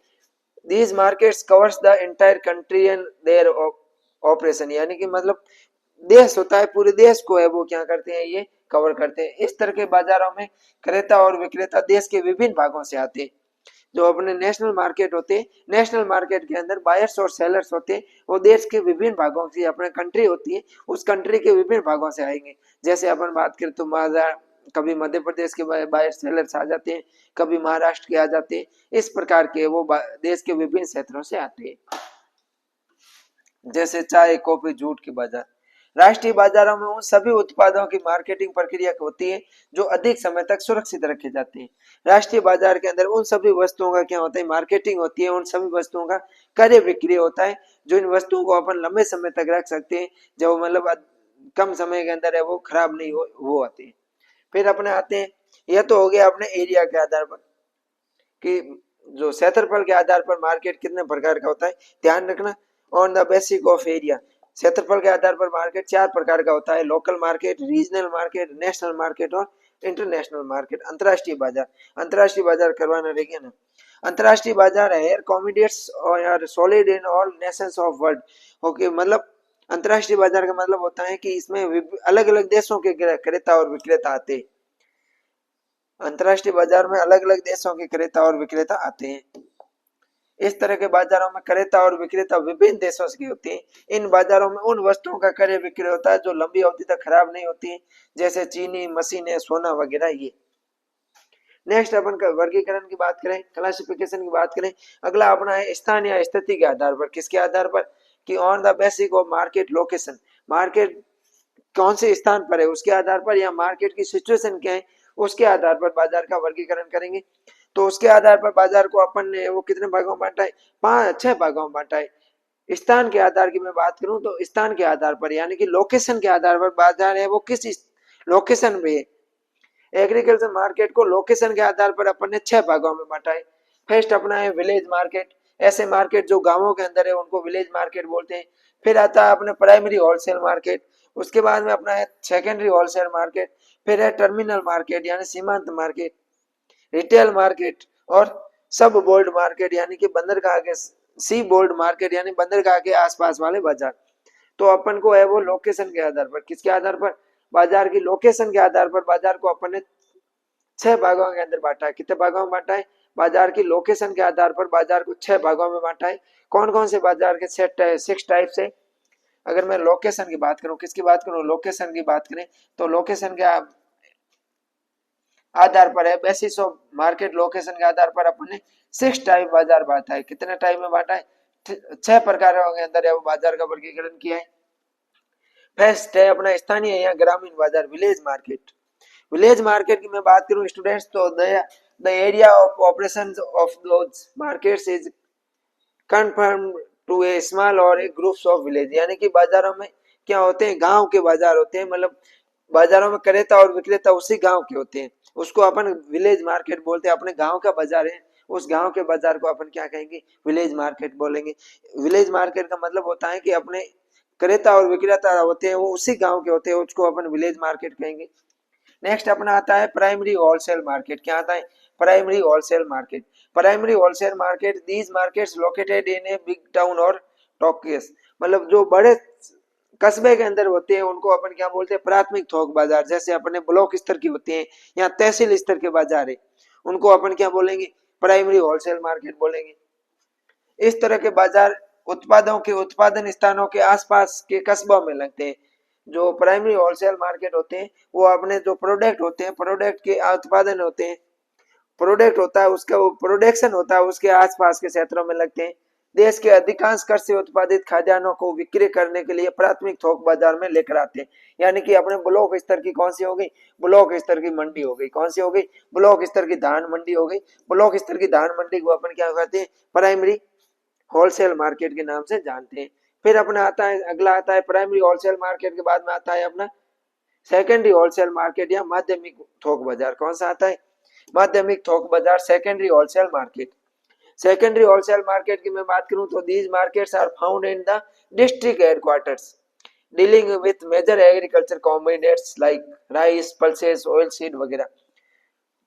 These markets covers the entire country and their operation, यानी कि मतलब देश होता है, पूरे देश को है वो क्या करते हैं? ये कवर करते हैं। इस तरह के बाजारों में क्रेता और विक्रेता देश के विभिन्न भागों से आते हैं। जो अपने नेशनल मार्केट होते हैं, नेशनल मार्केट के अंदर बायर्स और सेलर्स होते हैं, वो देश के विभिन्न भागों से, अपने कंट्री होती है उस कंट्री के विभिन्न भागों से आएंगे। जैसे अपन बात करें तो कभी मध्य प्रदेश के बायर सेलर्स आ जाते हैं, कभी महाराष्ट्र के आ जाते हैं। इस प्रकार के वो देश के विभिन्न क्षेत्रों से आते हैं। जैसे चाय कॉफी जूट के बाजार। राष्ट्रीय बाजारों में उन सभी उत्पादों की मार्केटिंग प्रक्रिया होती है जो अधिक समय तक सुरक्षित रखे जाते हैं। राष्ट्रीय बाजार के अंदर उन सभी वस्तुओं का क्या होता है? मार्केटिंग होती है। उन सभी वस्तुओं का क्रय विक्रय होता है जो इन वस्तुओं को अपन लंबे समय तक रख सकते हैं, जो मतलब कम समय के अंदर है वो खराब नहीं हो आती है। फिर अपने आते हैं, यह तो हो गया अपने एरिया के आधार पर कि जो क्षेत्रफल के आधार पर मार्केट कितने प्रकार का होता है। ध्यान रखना, on the basic of area, क्षेत्रफल के आधार पर मार्केट 4 प्रकार का होता है। Local market, regional market, national market और इंटरनेशनल मार्केट। अंतरराष्ट्रीय बाजार, अंतरराष्ट्रीय बाजार करवाना रहेगा ना। अंतरराष्ट्रीय बाजार है एयर कॉमोडिटीज और solid in all Nations of world. Okay, मतलब अंतरराष्ट्रीय बाजार का मतलब होता है कि इसमें अलग अलग देशों के क्रेता और विक्रेता आते हैं। अंतरराष्ट्रीय बाजार में अलग अलग देशों के क्रेता और विक्रेता आते हैं। इस तरह के बाजारों में क्रेता और विक्रेता विभिन्न देशों से होते हैं। इन बाजारों में उन वस्तुओं का क्रय विक्रय होता है जो लंबी अवधि तक खराब नहीं होती, जैसे चीनी, मशीनें, सोना वगैरह। ये नेक्स्ट अपन का वर्गीकरण की बात करें, क्लासिफिकेशन की बात करें। अगला अपना है स्थान या स्थिति के आधार पर। किसके आधार पर? कि on the basic of market location, market कौन से स्थान पर है उसके आधार पर, या मार्केट की सिचुएशन क्या है उसके आधार पर बाजार का वर्गीकरण करेंगे। तो उसके आधार पर बाजार को अपन ने वो कितने भागों में बांटा है? 6 भागों में बांटा है। स्थान के आधार की मैं बात करूं तो स्थान के आधार पर, यानी कि लोकेशन के आधार पर बाजार है वो किस लोकेशन में है। एग्रीकल्चर मार्केट को लोकेशन के आधार पर अपन ने 6 भागों में बांटा है। फर्स्ट अपना है विलेज मार्केट। ऐसे मार्केट जो गांवों के अंदर है उनको विलेज मार्केट बोलते हैं। फिर आता है अपने प्राइमरी होलसेल मार्केट। उसके बाद में अपना है सेकेंडरी होलसेल मार्केट। फिर है टर्मिनल मार्केट यानी सीमांत मार्केट, रिटेल मार्केट और सब बोर्ड मार्केट यानी कि बंदरगाह के सी बोर्ड मार्केट यानी बंदरगाह के आसपास वाले बाजार। तो अपन को है वो लोकेशन के आधार पर, किसके आधार पर? बाजार की लोकेशन के आधार पर बाजार को अपन ने 6 भागों के अंदर बांटा है। कितने भागों में बांटा है? बाजार की लोकेशन के आधार पर बाजार को 6 भागों में बांटा है। कौन कौन से बाजार के 6 टाइप से? अगर मैं लोकेशन की बात करूं, किसकी बात करूं? लोकेशन की बात करें तो लोकेशन के आधार पर है, बेसिस ऑफ मार्केट लोकेशन के आधार पर अपन ने 6 टाइप बाजार बांटा है। कितने टाइप में बांटा है? 6 प्रकारों के अंदर है वो बाजार का वर्गीकरण किया है। फर्स्ट है अपना स्थानीय या ग्रामीण बाजार, विलेज मार्केट। विलेज मार्केट की मैं बात करूं स्टूडेंट्स तो the area of operation of those markets is confirm to a small और ए ग्रुप्स ऑफ विलेज, यानी कि बाजारों में क्या होते हैं? गांव के बाजार होते हैं, मतलब बाजारों में क्रेता और विक्रेता उसी गांव के होते हैं, उसको अपन विलेज मार्केट बोलते हैं। अपने गांव का बाजार है, उस गांव के बाजार को अपन क्या कहेंगे, विलेज मार्केट बोलेंगे। विलेज मार्केट का मतलब होता है कि अपने क्रेता और विक्रेता होते हैं वो उसी गांव के होते हैं, उसको अपन विलेज मार्केट कहेंगे। नेक्स्ट अपना आता है प्राइमरी होलसेल मार्केट। क्या आता है, primary wholesale market. Primary wholesale market, these markets located in a big town और टॉकियस, मतलब जो बड़े कस्बे के अंदर होते हैं उनको अपन क्या बोलते हैं, प्राथमिक थोक बाजार। जैसे अपने ब्लॉक स्तर की होते हैं या तहसील स्तर के बाजार है, उनको अपन क्या बोलेंगे, प्राइमरी होलसेल मार्केट बोलेंगे। इस तरह के बाजार उत्पादों के उत्पादन स्थानों के आसपास के कस्बों में लगते हैं। जो प्राइमरी होलसेल मार्केट होते हैं वो अपने जो प्रोडक्ट होते हैं, प्रोडक्ट के उत्पादन होते हैं, प्रोडक्ट होता है उसका वो प्रोडक्शन होता है उसके आसपास के क्षेत्रों में लगते हैं। देश के अधिकांश कृषि उत्पादित खाद्यान्नों को विक्रय करने के लिए प्राथमिक थोक बाजार में लेकर आते हैं। यानी कि अपने ब्लॉक स्तर की कौन सी हो गई, ब्लॉक स्तर की मंडी हो गई। कौन सी हो गई, ब्लॉक स्तर की धान मंडी हो गई। ब्लॉक स्तर की धान मंडी को अपन क्या कहते हैं, प्राइमरी होलसेल मार्केट के नाम से जानते हैं। फिर अपना आता है, अगला आता है प्राइमरी होलसेल मार्केट के बाद में आता है अपना सेकेंडरी होलसेल मार्केट या माध्यमिक थोक बाजार। कौन सा आता है, माध्यमिक थोक बाजार, secondary wholesale market. Secondary wholesale market की मैं बात करूं तो these markets are found in the district headquarters dealing with major agriculture commodities like rice, pulses, oil seed वगैरह।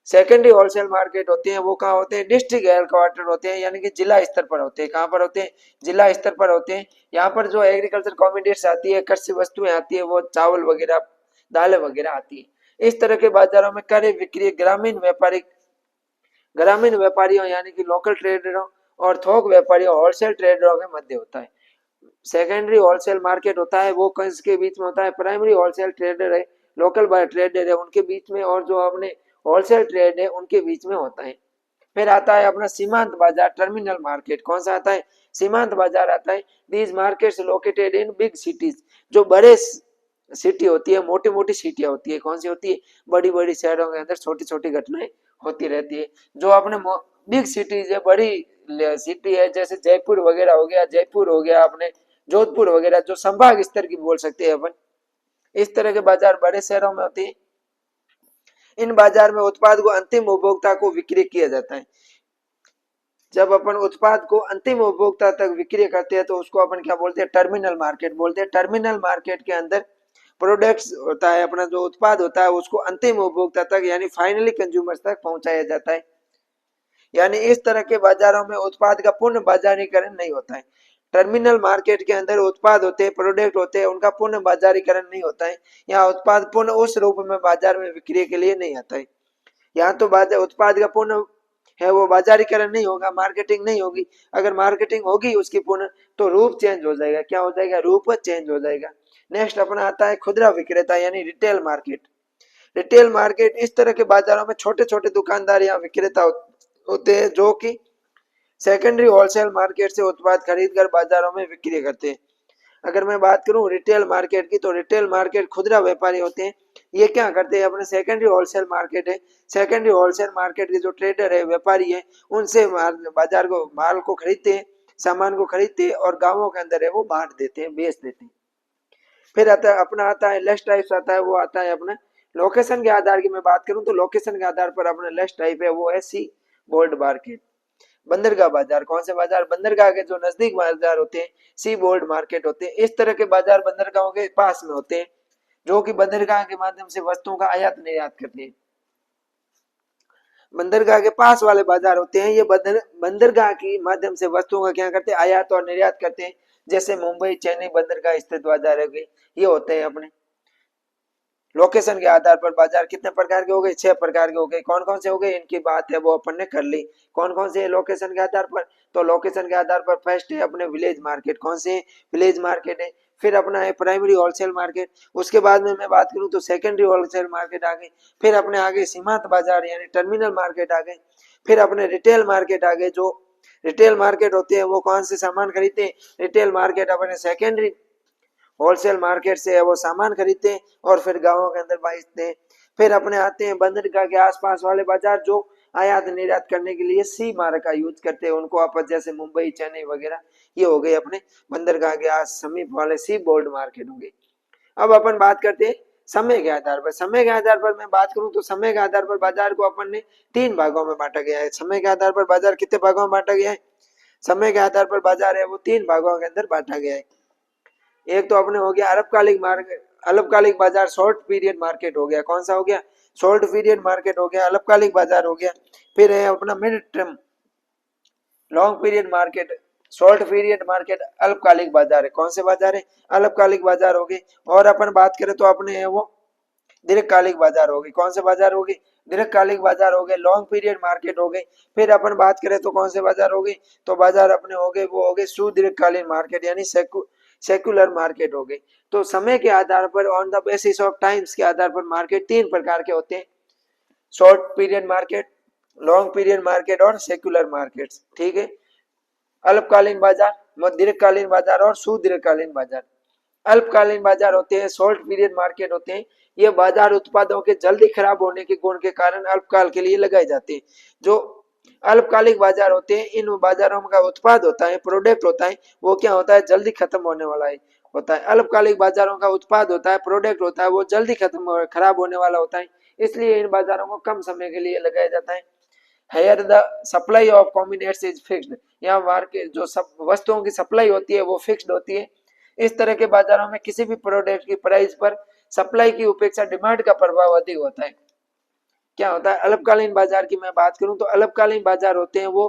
सेकेंडरी होलसेल मार्केट होते हैं वो कहाँ होते हैं, डिस्ट्रिक्ट हेडक्वार्टर होते हैं, यानी कि जिला स्तर पर होते हैं। कहाँ पर होते हैं, जिला स्तर पर होते हैं। यहाँ पर जो एग्रीकल्चर कॉमोडिटीज आती है, कृषि वस्तुएं आती है, वो चावल वगैरह, दालें वगैरह आती है। इस तरह के बाजारों में क्रय विक्रय ग्रामीण व्यापारियों यानी कि लोकल ट्रेडरों और थोक व्यापारियों होलसेल ट्रेडरों के मध्य होता है। सेकेंडरी होलसेल मार्केट होता है वो किसके बीच में होता है, प्राइमरी होलसेल ट्रेडर है, लोकल ट्रेडर है उनके बीच में, और जो अपने होलसेल ट्रेड है उनके बीच में होता है। फिर आता है अपना सीमांत बाजार, टर्मिनल मार्केट। कौन सा आता है, सीमांत बाजार आता है। These markets located in big cities, जो बड़े सिटी होती है, मोटी मोटी सिटियां होती है। कौन सी होती है, बड़ी बड़ी शहरों के अंदर छोटी छोटी घटनाएं होती रहती है। जो अपने बिग सिटीज है, बड़ी सिटी है, जैसे जयपुर वगैरह हो गया, जयपुर हो गया, अपने जोधपुर वगैरह, जो संभाग स्तर की बोल सकते हैं अपन। इस तरह के बाजार बड़े शहरों में होते हैं। इन बाजार में उत्पाद को अंतिम उपभोक्ता को विक्रय किया जाता है। जब अपन उत्पाद को अंतिम उपभोक्ता तक विक्रय करते हैं तो उसको अपन क्या बोलते हैं, टर्मिनल मार्केट बोलते हैं। टर्मिनल मार्केट के अंदर प्रोडक्ट्स होता है, अपना जो उत्पाद होता है उसको अंतिम उपभोक्ता तक यानी फाइनली कंज्यूमर्स तक पहुंचाया जाता है। यानी इस तरह के बाजारों में उत्पाद का पूर्ण बाजारीकरण नहीं होता है। टर्मिनल मार्केट के अंदर उत्पाद होते हैं, प्रोडक्ट होते हैं, उनका पूर्ण बाजारीकरण नहीं होता है। यहाँ उत्पाद पूर्ण उस रूप में बाजार में विक्रय के लिए नहीं आता है। यहाँ तो बाजार उत्पाद का पूर्ण है वो बाजारीकरण नहीं होगा, मार्केटिंग नहीं होगी। अगर मार्केटिंग होगी उसकी पूर्ण तो रूप चेंज हो जाएगा। क्या हो जाएगा, रूप चेंज हो जाएगा। नेक्स्ट अपना आता है खुदरा विक्रेता यानी रिटेल मार्केट। रिटेल मार्केट इस तरह के बाजारों में छोटे छोटे दुकानदार या विक्रेता होते हैं जो कि सेकेंडरी होलसेल मार्केट से उत्पाद खरीद कर बाजारों में विक्रय करते हैं। अगर मैं बात करूं रिटेल मार्केट की तो रिटेल मार्केट खुदरा व्यापारी होते हैं। ये क्या करते हैं, अपने सेकेंडरी होलसेल मार्केट है, सेकेंडरी होलसेल मार्केट के जो ट्रेडर है, व्यापारी है, उनसे बाजार को माल को खरीदते हैं, सामान को खरीदते हैं और गांवों के अंदर है वो बांट देते हैं, बेच देते हैं। फिर आता है अपना आता है लेस टाइप्स आता है, वो आता है अपना लोकेशन के आधार की मैं बात करूं तो लोकेशन के आधार पर अपना लेस टाइप है वो है सी बोल्ड मार्केट, बंदरगाह बाजार। कौन से बाजार, बंदरगाह के जो नजदीक बाजार होते हैं सी बोल्ड मार्केट होते हैं। इस तरह के बाजार बंदरगाहों के पास में होते हैं जो कि बंदरगाह के माध्यम से वस्तुओं का आयात निर्यात करते हैं। बंदरगाह के पास वाले बाजार होते हैं, ये बंदरगाह के माध्यम से वस्तुओं का क्या करते हैं, आयात और निर्यात करते हैं। जैसे मुंबई, चेन्नई बंदरगाह स्थित बाजार है, ये होते हैं अपने। लोकेशन के आधार पर बाजार कितने प्रकार के हो गए, 6 प्रकार के हो गए। कौन कौन से हो गए, इनकी बात है वो अपन ने कर ली। कौन कौन से लोकेशन के आधार पर, तो लोकेशन के आधार पर फर्स्ट है अपने विलेज मार्केट। कौन से, विलेज मार्केट है। फिर अपना है प्राइमरी होलसेल मार्केट। उसके बाद में मैं बात करूं तो सेकेंडरी होलसेल मार्केट आ गई। फिर अपने आगे सीमांत बाजार यानी टर्मिनल मार्केट आ गए। फिर अपने रिटेल मार्केट आ गए। जो रिटेल मार्केट होते हैं वो कौन से सामान खरीदते हैं, रिटेल मार्केट अपने सेकेंडरी होलसेल मार्केट से वो सामान खरीदते हैं और फिर गांवों के अंदर बेचते हैं। फिर अपने आते हैं बंदरगाह के आसपास वाले बाजार जो आयात निर्यात करने के लिए सी मार्क का यूज करते हैं, उनको आप जैसे मुंबई, चेन्नई वगैरह, ये हो गए अपने बंदरगाह के आस समीप वाले सी बोल्ड मार्केट हो गए। अब अपन बात करते हैं समय के आधार पर। समय के आधार पर मैं बात करूं तो समय के आधार पर बाजार को अपन ने 3 भागों में बांटा गया है। समय के आधार पर बाजार कितने भागों में बांटा गया है? समय के आधार पर बाजार है वो 3 भागों के अंदर बांटा गया है। एक तो अपने हो गया अल्पकालिक मार्केट, अल्पकालिक बाजार, शॉर्ट पीरियड मार्केट हो गया। कौन सा हो गया? शॉर्ट पीरियड मार्केट हो गया, अल्पकालिक बाजार हो गया। फिर है अपना mid term long period market, short period market, अल्पकालिक बाजार है। कौन से बाजार है? अल्पकालिक बाजार हो गए। और अपन बात करें तो अपने है वो दीर्घकालिक बाजार होगी। कौन से बाजार होगी? दीर्घकालिक बाजार हो गए, लॉन्ग पीरियड मार्केट हो गई। फिर अपन बात करें तो कौन से बाजार हो गए? तो बाजार अपने हो गए वो हो गए सुदीर्घकालीन मार्केट यानी सेक्युलर मार्केट हो गई। तो समय के आधार पर, on the basis of times के आधार पर मार्केट 3 प्रकार के होते हैं, short period market, long period market और सेक्युलर मार्केट्स। ठीक है, अल्पकालीन बाजार, दीर्घकालीन बाजार और सुदीर्घकालीन बाजार। अल्पकालीन बाजार होते हैं, शॉर्ट पीरियड मार्केट होते हैं। ये बाजार उत्पादों के जल्दी खराब होने के गुण के कारण अल्पकाल के लिए लगाए जाते हैं। जो अल्पकालिक बाजार होते हैं, इन बाजारों का उत्पाद होता है, प्रोडक्ट होता है, वो क्या होता है? जल्दी खत्म होने वाला है होता है। अल्पकालिक बाजारों का उत्पाद होता है, प्रोडक्ट होता है, वो जल्दी खत्म खराब होने वाला होता है, इसलिए इन बाजारों को कम समय के लिए लगाया जाता है। Higher the supply of commodities is fixed, यहाँ मार्केट जो सब वस्तुओं की सप्लाई होती है वो फिक्स्ड होती है। इस तरह के बाजारों में किसी भी प्रोडक्ट की प्राइस पर सप्लाई की अपेक्षा डिमांड का प्रभाव अधिक होता है। क्या होता है? अल्पकालीन बाजार की मैं बात करूं तो अल्पकालीन बाजार होते हैं वो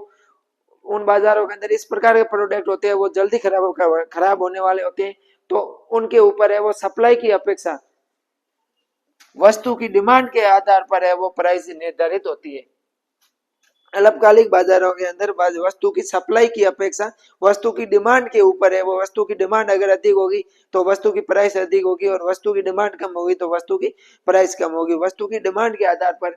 उन बाजारों के अंदर इस प्रकार के प्रोडक्ट होते हैं वो जल्दी खराब होने वाले होते हैं, तो उनके ऊपर है वो सप्लाई की अपेक्षा वस्तु की डिमांड के आधार पर है वो प्राइस निर्धारित होती है। अल्पकालिक बाजारों के अंदर वस्तु की सप्लाई की अपेक्षा वस्तु की डिमांड के ऊपर है वो, वस्तु की डिमांड अगर अधिक होगी तो वस्तु की प्राइस अधिक होगी, और वस्तु की डिमांड कम होगी तो वस्तु की प्राइस कम होगी। वस्तु की डिमांड के आधार पर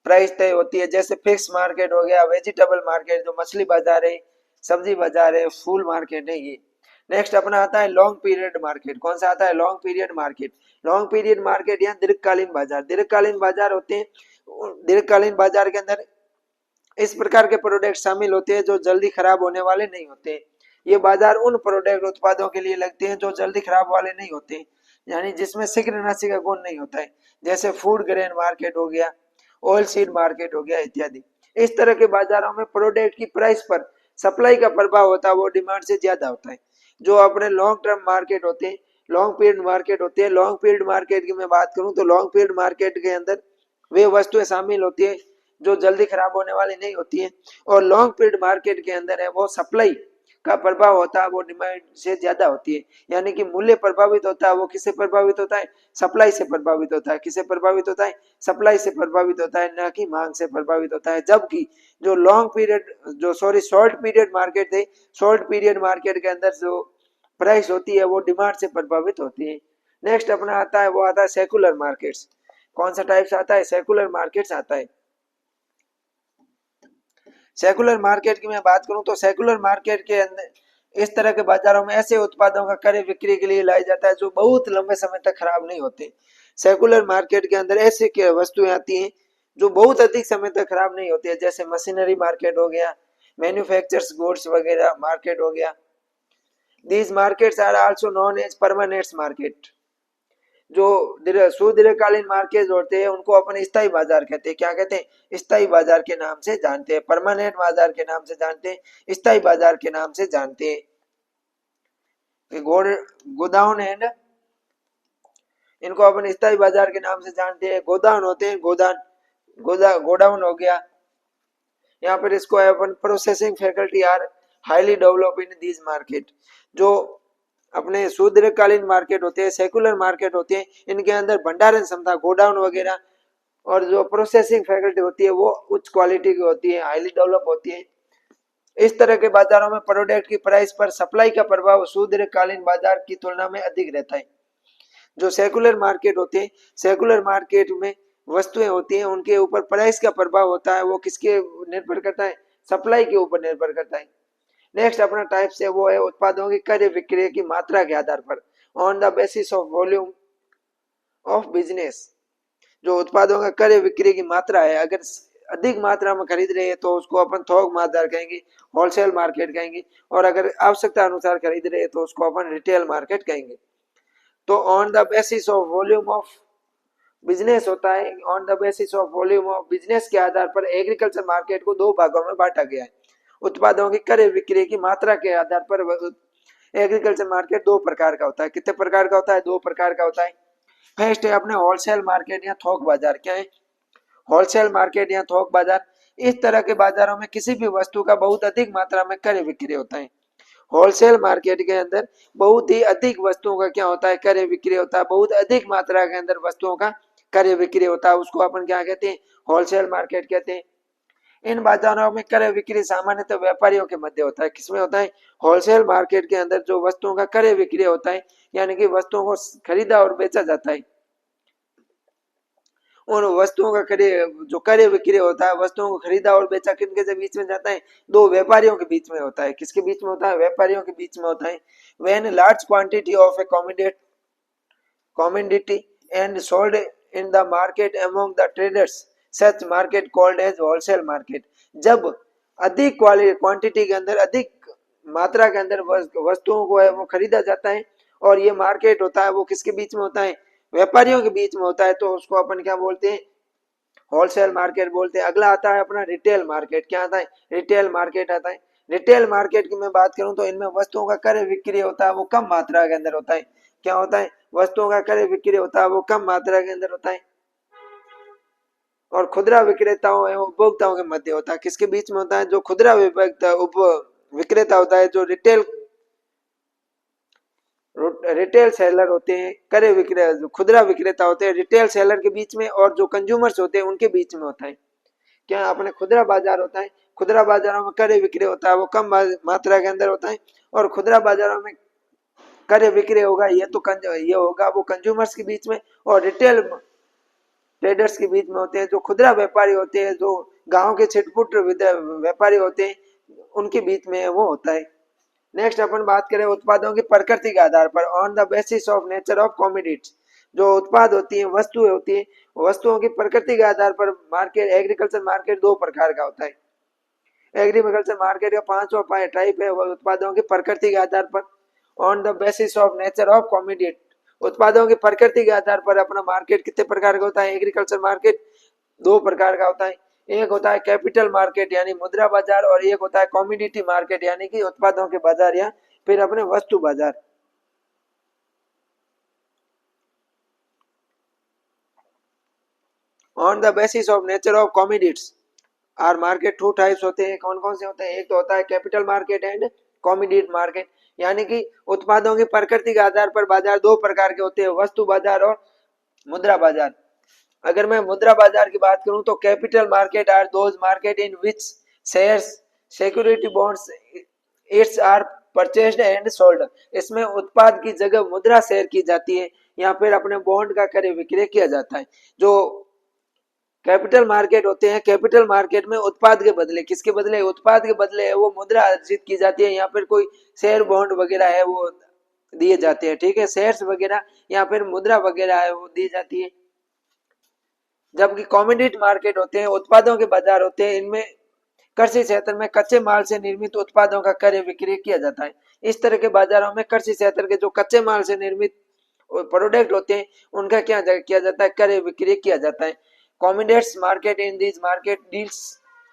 प्राइस तय होती है, जैसे फिक्स मार्केट हो गया, वेजिटेबल मार्केट जो मछली बाजार है, सब्जी बाजार है, फूल मार्केट है ये। नेक्स्ट अपना आता है लॉन्ग पीरियड मार्केट। कौन सा आता है? Long period market. Long period market या दीर्घकालीन बाजार। दीर्घकालीन बाजार होते हैं, दीर्घकालीन बाजार के अंदर इस प्रकार के प्रोडक्ट शामिल होते हैं जो जल्दी खराब होने वाले नहीं होते। ये बाजार उन प्रोडक्ट उत्पादों के लिए लगते हैं जो जल्दी खराब वाले नहीं होते, यानी जिसमें शीघ्रनाशी का गुण नहीं होता है, जैसे फूड ग्रेन मार्केट हो गया, ऑयल सीड मार्केट हो गया इत्यादि। इस तरह के बाजारों में प्रोडक्ट की प्राइस पर सप्लाई का प्रभाव होता है वो डिमांड से ज्यादा होता है। जो अपने लॉन्ग टर्म मार्केट होते हैं, लॉन्ग पीरियड मार्केट होते हैं। लॉन्ग पीरियड मार्केट की मैं बात करूं तो लॉन्ग पीरियड मार्केट के अंदर वे वस्तुएं शामिल होती है जो जल्दी खराब होने वाली नहीं होती है, और लॉन्ग पीरियड मार्केट के अंदर है वो सप्लाई का प्रभाव होता है वो डिमांड से ज्यादा होती है, यानी कि मूल्य प्रभावित होता है वो किससे प्रभावित होता है? सप्लाई से प्रभावित होता है। किससे प्रभावित होता है? सप्लाई से प्रभावित होता है, न कि मांग से प्रभावित होता है। जबकि जो long period short period market है, शॉर्ट पीरियड मार्केट के अंदर जो प्राइस होती है वो डिमांड से प्रभावित होती है। नेक्स्ट अपना आता है वो आता है सेकुलर मार्केट्स। कौन सा टाइप्स आता है? सेकुलर मार्केट्स आता है। सेकुलर मार्केट की मैं बात करूं तो सेकुलर मार्केट के अंदर इस तरह के बाजारों में ऐसे उत्पादों का क्रय बिक्री के लिए लाया जाता है जो बहुत लंबे समय तक खराब नहीं होते। सेकुलर मार्केट के अंदर ऐसी वस्तुएं आती हैं जो बहुत अधिक समय तक खराब नहीं होती है, जैसे मशीनरी मार्केट हो गया, मैन्युफैक्चर्स गुड्स वगैरह मार्केट हो गया। These markets are also known as permanent market. जो सुदीर्घकालीन मार्केट होते हैं उनको अपन स्थायी बाजार कहते हैं। क्या कहते हैं? स्थायी बाजार के नाम से जानते हैं, परमानेंट बाजार के नाम से जानते हैं, स्थायी बाजार के नाम से जानते हैं। गोडाउन एंड, इनको अपन स्थायी बाजार के नाम से जानते हैं। गोदान होते हैं, गोडाउन हो गया। यहाँ पर इसको अपन processing faculty are highly develop in these market. जो अपने सुदीर्घकालीन मार्केट होते हैं, सेकुलर मार्केट होते हैं, इनके अंदर भंडारण क्षमता, गोडाउन वगैरह और जो प्रोसेसिंग फैकल्टी होती है वो उच्च क्वालिटी की होती है, हाईली डेवलप होती है। इस तरह के बाजारों में प्रोडक्ट की प्राइस पर सप्लाई का प्रभाव सुदीर्घकालीन बाजार की तुलना में अधिक रहता है। जो सेकुलर मार्केट होते हैं, सेकुलर मार्केट में वस्तुएं होती हैं उनके ऊपर प्राइस का प्रभाव होता है, वो किसके निर्भर करता है? सप्लाई के ऊपर निर्भर करता है। नेक्स्ट अपना टाइप्स है वो है उत्पादों की क्रय विक्रय की मात्रा के आधार पर, on the basis of volume of business. जो उत्पादों का क्रय विक्रय की मात्रा है, अगर अधिक मात्रा में खरीद रहे हैं तो उसको अपन थोक बाजार कहेंगे, होलसेल मार्केट कहेंगे, और अगर आवश्यकता अनुसार खरीद रहे हैं तो उसको अपन रिटेल मार्केट कहेंगे। तो on the basis of volume of business होता है, on the basis of volume of business के आधार पर एग्रीकल्चर मार्केट को दो भागों में बांटा गया है। उत्पादों की क्रय विक्रय की मात्रा के आधार पर एग्रीकल्चर मार्केट दो प्रकार का होता है। कितने प्रकार का होता है? दो प्रकार का होता है। फर्स्ट है अपने होलसेल मार्केट या थोक बाजार। क्या है? होलसेल मार्केट या थोक बाजार। इस तरह के बाजारों में किसी भी वस्तु का बहुत अधिक मात्रा में क्रय विक्रय होता है। होलसेल मार्केट के अंदर बहुत ही अधिक वस्तुओं का क्या होता है? क्रय विक्रय होता है। बहुत अधिक मात्रा के अंदर वस्तुओं का क्रय विक्रय होता है, उसको अपन क्या कहते हैं? होलसेल मार्केट कहते हैं। इन बाजारों में क्रय विक्रय सामान्यतः व्यापारियों के मध्य होता है। किसमें होता है? होलसेल मार्केट के अंदर जो वस्तुओं का क्रय विक्रय होता है, यानी कि वस्तुओं को खरीदा और बेचा जाता है, उन वस्तुओं का जो क्रय विक्रय होता है, वस्तुओं को खरीदा और बेचा किनके बीच में जाता है? दो व्यापारियों के बीच में होता है। किसके बीच में होता है? व्यापारियों के बीच में होता है। When large quantity of A commodity and sold in the market among the traders, such market called as wholesale market। जब अधिक क्वांटिटी के अंदर, अधिक मात्रा के अंदर वस्तुओं को है वो खरीदा जाता है और ये मार्केट होता है वो किसके बीच में होता है? व्यापारियों के बीच में होता है, तो उसको अपन क्या बोलते हैं? होलसेल मार्केट बोलते हैं। अगला आता है अपना रिटेल मार्केट। क्या आता है? रिटेल मार्केट आता है। रिटेल मार्केट की मैं बात करूं तो इनमें वस्तुओं का क्रय विक्रय होता है वो कम मात्रा के अंदर होता है। क्या होता है? वस्तुओं का क्रय विक्रय होता है वो कम मात्रा के अंदर होता है और खुदरा विक्रेताओं एवं उपभोक्ताओं के मध्य होता है। किसके बीच में होता है? जो खुदरा विक्रेता होता है, जो रिटेल सेलर होते हैं, क्रय विक्रय खुदरा विक्रेता होते हैं, रिटेल सेलर के बीच में, और जो कंज्यूमर्स होते हैं उनके बीच में होता है। क्या अपने खुदरा बाजार होता है? खुदरा बाजारों में क्रय विक्रय होता है वो कम मात्रा के अंदर होता है और खुदरा बाजारों में क्रय विक्रय होगा ये होगा वो कंज्यूमर्स के बीच में और रिटेल ट्रेडर्स के बीच में होते हैं। जो खुदरा व्यापारी होते हैं, जो गांव के छिटपुट व्यापारी होते हैं, उनके बीच में वो होता है। नेक्स्ट अपन बात करें उत्पादों की प्रकृति के आधार पर, on the basis of nature of commodities. जो उत्पाद होती है, वस्तुएं होती है, वस्तुओं की प्रकृति के आधार पर मार्केट, एग्रीकल्चर मार्केट दो प्रकार का होता है। एग्रीकल्चर मार्केट का पांचवा टाइप है वो उत्पादों की प्रकृति के आधार पर, on the basis of nature of commodity. उत्पादों की प्रकृति के आधार पर अपना मार्केट कितने प्रकार का होता है? एग्रीकल्चर मार्केट दो प्रकार का होता है। एक होता है कैपिटल मार्केट यानी मुद्रा बाजार और एक होता है कमोडिटी मार्केट यानी कि उत्पादों के बाजार या फिर अपने वस्तु बाजार। On the basis of nature of commodities are market two types होते हैं। कौन कौन से होते हैं? एक तो होता है capital market and commodity market, यानी कि उत्पादों की प्रकृति के आधार पर बाजार दो प्रकार के होते हैं, वस्तु बाजार और मुद्रा बाजार। अगर मैं मुद्रा बाजार की बात करूं तो capital market are those market in which shares, security bonds it's are purchased and sold. इसमें उत्पाद की जगह मुद्रा शेयर की जाती है या फिर अपने बॉन्ड का क्रय विक्रय किया जाता है। जो कैपिटल मार्केट होते हैं, कैपिटल मार्केट में उत्पाद के बदले, किसके बदले? उत्पाद के बदले है वो मुद्रा अर्जित की जाती है या फिर कोई शेयर बॉन्ड वगैरह है वो दिए जाते हैं। ठीक है, शेयर्स वगैरह या फिर मुद्रा वगैरह है वो दी जाती है। जबकि कमोडिटी मार्केट होते हैं, उत्पादों के बाजार होते हैं, इनमें कृषि क्षेत्र में कच्चे माल से निर्मित उत्पादों का क्रय विक्रय किया जाता है। इस तरह के बाजारों में कृषि क्षेत्र के जो कच्चे माल से निर्मित प्रोडक्ट होते हैं उनका क्या किया जाता है? क्रय विक्रय किया जाता है। Commodities market in this market deals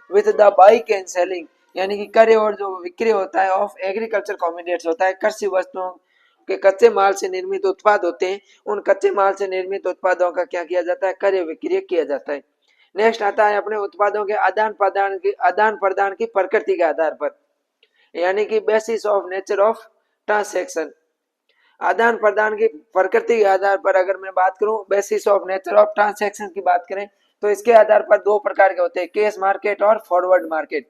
with the buying and selling, यानी कि क्रय और जो विक्रय होता है ऑफ एग्रीकल्चर कमोडिटीज होता है, कृषि वस्तुओं के कच्चे माल से निर्मित उत्पाद होते हैं, उन कच्चे माल से निर्मित उत्पादों का क्या किया जाता है? क्रय विक्रय किया जाता है। नेक्स्ट आता है अपने उत्पादों के आदान प्रदान की प्रकृति के आधार पर, यानी कि basis of nature of transaction. आदान प्रदान की प्रकृति के आधार पर अगर मैं बात करूं, basis of nature of transaction की बात करें तो इसके आधार पर दो प्रकार के होते हैं, कैश मार्केट और फॉरवर्ड मार्केट।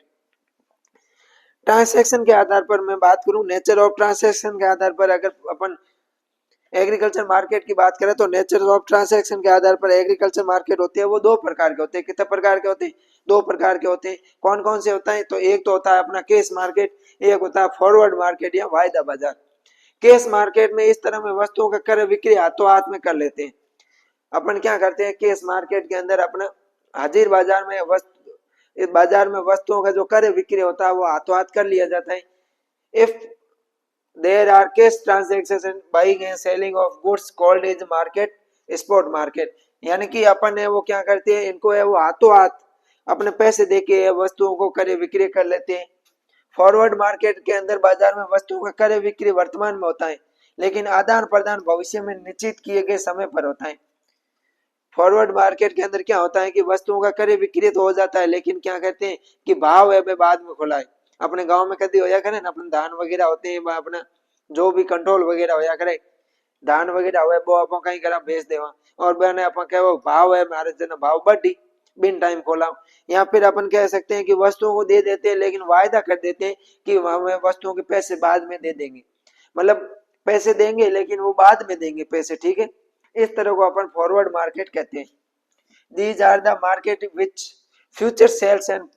ट्रांसैक्शन के आधार पर मैं बात करूं, नेचर ऑफ ट्रांसैक्शन के आधार पर अगर अपन एग्रीकल्चर मार्केट की बात करें तो नेचर ऑफ ट्रांसैक्शन के आधार पर एग्रीकल्चर मार्केट होते हैं वो दो प्रकार के होते हैं। कितने प्रकार के होते हैं? दो प्रकार के होते हैं। कौन कौन से होता है? तो एक तो होता है अपना कैश मार्केट, एक होता है फॉरवर्ड मार्केट या वायदा बाजार। कैश मार्केट में इस तरह में वस्तुओं का क्रय विक्रय हाथों हाथ में कर लेते हैं। अपन क्या करते हैं कैश मार्केट के अंदर? अपना हाजिर बाजार में वस्तुओं का जो क्रय विक्रय होता है वो हाथों हाथ कर लिया जाता है। If there are cash transaction buying and selling of goods called is market spot market. यानी कि अपन है वो क्या करते हैं, इनको है वो हाथों हाथ अपने पैसे देके वस्तुओं को क्रय विक्रय कर लेते हैं। फॉरवर्ड मार्केट के अंदर बाजार में वस्तुओं का क्रय विक्रय वर्तमान में होता है, लेकिन आदान प्रदान भविष्य में निश्चित किए गए समय पर होता है। फॉरवर्ड मार्केट के अंदर क्या होता है कि वस्तुओं का क्रय विक्रय तो हो जाता है, लेकिन क्या कहते हैं कि भाव है वे बाद में खुला है। अपने गांव में कभी होया करे ना, अपन धान वगैरह होते हैं अपना जो भी कंट्रोल वगैरह होया करे, धान वगैरह हुए वो अपन कहीं करा बेच देवा और बने अपन कहे भाव है हमारे जन भाव बढ़ी बिन टाइम खोला। या फिर अपन कह सकते हैं कि वस्तुओं को दे देते हैं लेकिन वायदा कर देते हैं कि हमें वस्तुओं के पैसे बाद में दे देंगे, मतलब पैसे देंगे लेकिन वो बाद में देंगे पैसे, ठीक है। इस तरह को अपन फॉरवर्ड मार्केट कहते हैं। These are the market which future sales and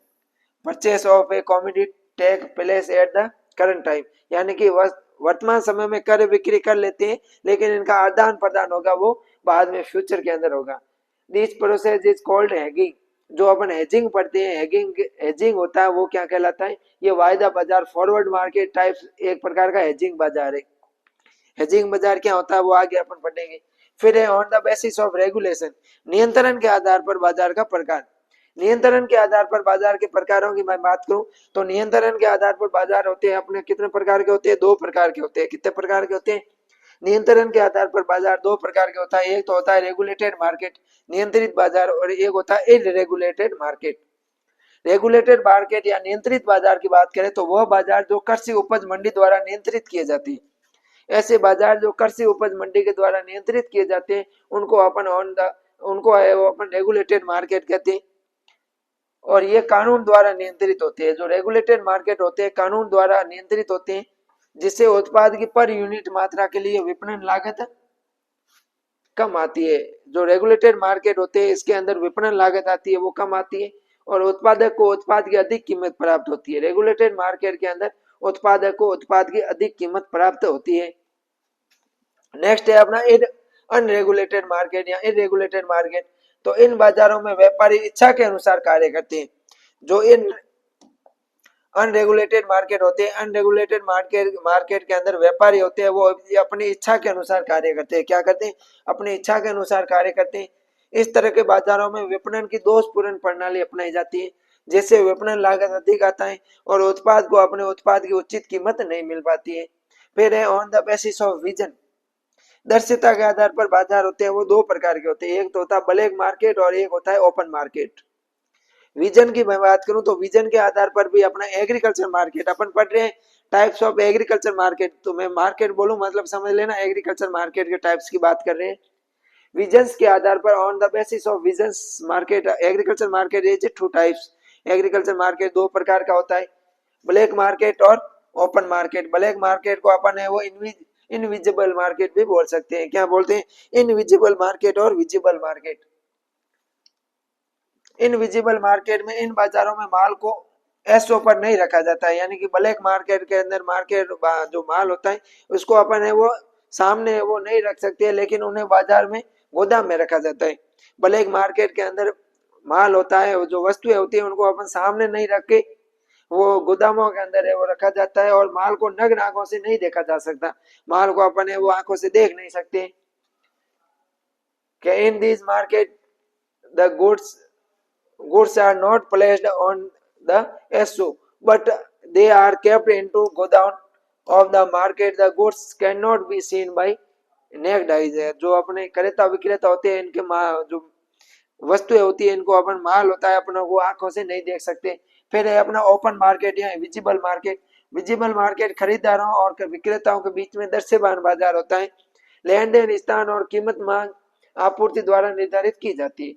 purchase of a commodity take place at the current time. यानी कि वर्तमान समय में क्रय विक्रय कर लेते हैं, लेकिन इनका आदान प्रदान होगा वो बाद में फ्यूचर के अंदर होगा। This process is called hanging. जो अपन हेजिंग पढ़ते हैं, हेगिंग हेजिंग होता है वो क्या कहलाता है, ये वायदा बाजार फॉरवर्ड मार्केट टाइप्स एक प्रकार का हेजिंग बाजार है। हेजिंग बाजार क्या होता है वो आगे अपन पढ़ेंगे। फिर है on the basis of regulation, नियंत्रण के आधार पर बाजार का प्रकार। नियंत्रण के आधार पर बाजार के प्रकारों की मैं बात करूं तो नियंत्रण के आधार पर बाजार होते हैं अपने कितने प्रकार के होते हैं, दो प्रकार के होते हैं। कितने प्रकार के होते हैं नियंत्रण के आधार पर बाजार? दो प्रकार के होता है। एक तो होता है रेगुलेटेड मार्केट नियंत्रित बाजार, और एक होता है इनरेगुलेटेड मार्केट। रेगुलेटेड मार्केट या नियंत्रित बाजार की बात करें तो वह बाजार जो कृषि उपज मंडी द्वारा नियंत्रित किए जाते हैं। ऐसे बाजार जो कृषि उपज मंडी के द्वारा नियंत्रित किए जाते हैं उनको अपन रेगुलेटेड मार्केट कहते हैं। और ये कानून द्वारा नियंत्रित होते हैं। जो रेगुलेटेड मार्केट होते हैं कानून द्वारा नियंत्रित होते हैं, जिससे उत्पाद की पर यूनिट मात्रा के लिए विपणन लागत कम आती है। जो रेगुलेटेड मार्केट होते हैं इसके अंदर विपणन लागत आती है वो कम आती है, और उत्पादक को उत्पाद की अधिक कीमत प्राप्त होती है। रेगुलेटेड मार्केट के अंदर उत्पादक को उत्पाद की अधिक कीमत प्राप्त होती है। नेक्स्ट है अपना अनरेगुलेटेड मार्केट या इनरेगुलेटेड मार्केट। तो इन बाजारों में व्यापारी इच्छा के अनुसार कार्य करते हैं। जो इन अनरेगुलेटेड मार्केट होते हैं, अनरेगुलेटेड मार्केट के अंदर व्यापारी होते हैं वो अपनी इच्छा के अनुसार कार्य करते हैं। क्या करते हैं? अपनी इच्छा के अनुसार कार्य करते हैं। इस तरह के बाजारों में विपणन की दोषपूर्ण प्रणाली अपनाई जाती है, जैसे विपणन लागत अधिक आता है और उत्पाद को अपने उत्पाद की उचित कीमत नहीं मिल पाती है। फिर है on the basis of vision. दर्शिता के आधार पर बाजार होते हैं वो दो प्रकार के होते हैं। एक तो होता है ब्लैक मार्केट और एक होता है ओपन मार्केट। विजन की मैं बात करूं तो विजन के आधार पर भी अपना एग्रीकल्चर मार्केट अपन पढ़ रहे हैं। टाइप्स ऑफ एग्रीकल्चर मार्केट, तो मैं मार्केट बोलूं मतलब समझ लेना एग्रीकल्चर मार्केट के टाइप्स की बात कर रहे हैं। विजन्स के आधार पर on the basis of visions market agriculture market is two types. Agriculture market दो प्रकार का होता है, ब्लैक मार्केट और ओपन मार्केट। ब्लैक मार्केट को अपन है वो इनविजिबल मार्केट भी बोल सकते हैं। क्या बोलते हैं? इनविजिबल मार्केट और विजिबल मार्केट। इनविजिबल मार्केट में इन बाजारों में माल को एसओ पर नहीं रखा जाता है, यानी कि ब्लैक मार्केट के अंदर मार्केट जो माल होता है उसको अपन है वो सामने वो नहीं रख सकते, लेकिन उन्हें बाजार में गोदाम में रखा जाता है। ब्लैक मार्केट के अंदर माल होता है, जो वस्तुएं होती है उनको अपन सामने नहीं रख के वो गोदामों के अंदर है वो रखा जाता है, और माल को नग्न आंखों से नहीं देखा जा सकता। माल को अपन है वो आंखों से देख नहीं सकते। कि इन this market the goods are not placed on the SO but they are kept into godown of the market. The goods cannot be seen by naked eyes। जो अपने क्रेता विक्रेता होते हैं इनके जो वस्तुएं होती है इनको अपन माल होता है अपना वो आंखों से नहीं देख सकते। फिर है अपना ओपन मार्केट या विजिबल मार्केट। विजिबल मार्केट खरीदारों और विक्रेताओं के बीच में दृश्यमान बाजार होता है। लेन देन स्थान और कीमत मांग आपूर्ति द्वारा निर्धारित की जाती है।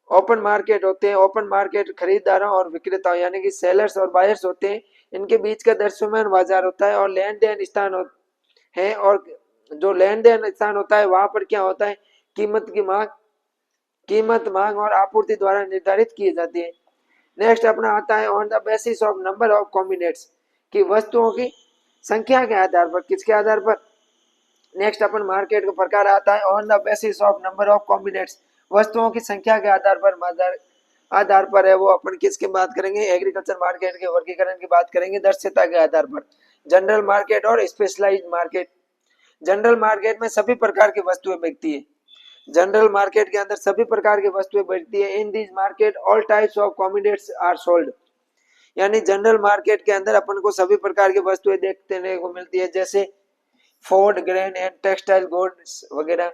ओपन मार्केट होते हैं, ओपन मार्केट खरीदारों और विक्रेताओं यानी कि सेलर्स और बायर्स होते हैं, इनके बीच का दृश्यमान बाजार होता है। और लेन देन स्थान है, और जो लेन देन स्थान होता है वहां पर क्या होता है, कीमत मांग और आपूर्ति द्वारा निर्धारित की जाती है। नेक्स्ट अपना आता है on the basis of number of commodities, कि वस्तुओं की संख्या के आधार पर। किसके आधार पर? नेक्स्ट अपन मार्केट का प्रकार आता है on the basis of number of commodities, वस्तुओं की संख्या के आधार पर आधार पर है वो अपन किसकी बात करेंगे, एग्रीकल्चर मार्केट के वर्गीकरण की बात करेंगे दृश्यता के आधार पर। जनरल मार्केट और स्पेशलाइज्ड मार्केट। जनरल मार्केट में सभी प्रकार की वस्तुएं बिकती है। जनरल मार्केट के अंदर सभी प्रकार की वस्तुएं बिकती है। In this market all types of commodities are sold. यानी जनरल मार्केट के अंदर अपन को सभी प्रकार की वस्तुएं देखने को मिलती है, जैसे food, grain and textile goods वगैरह।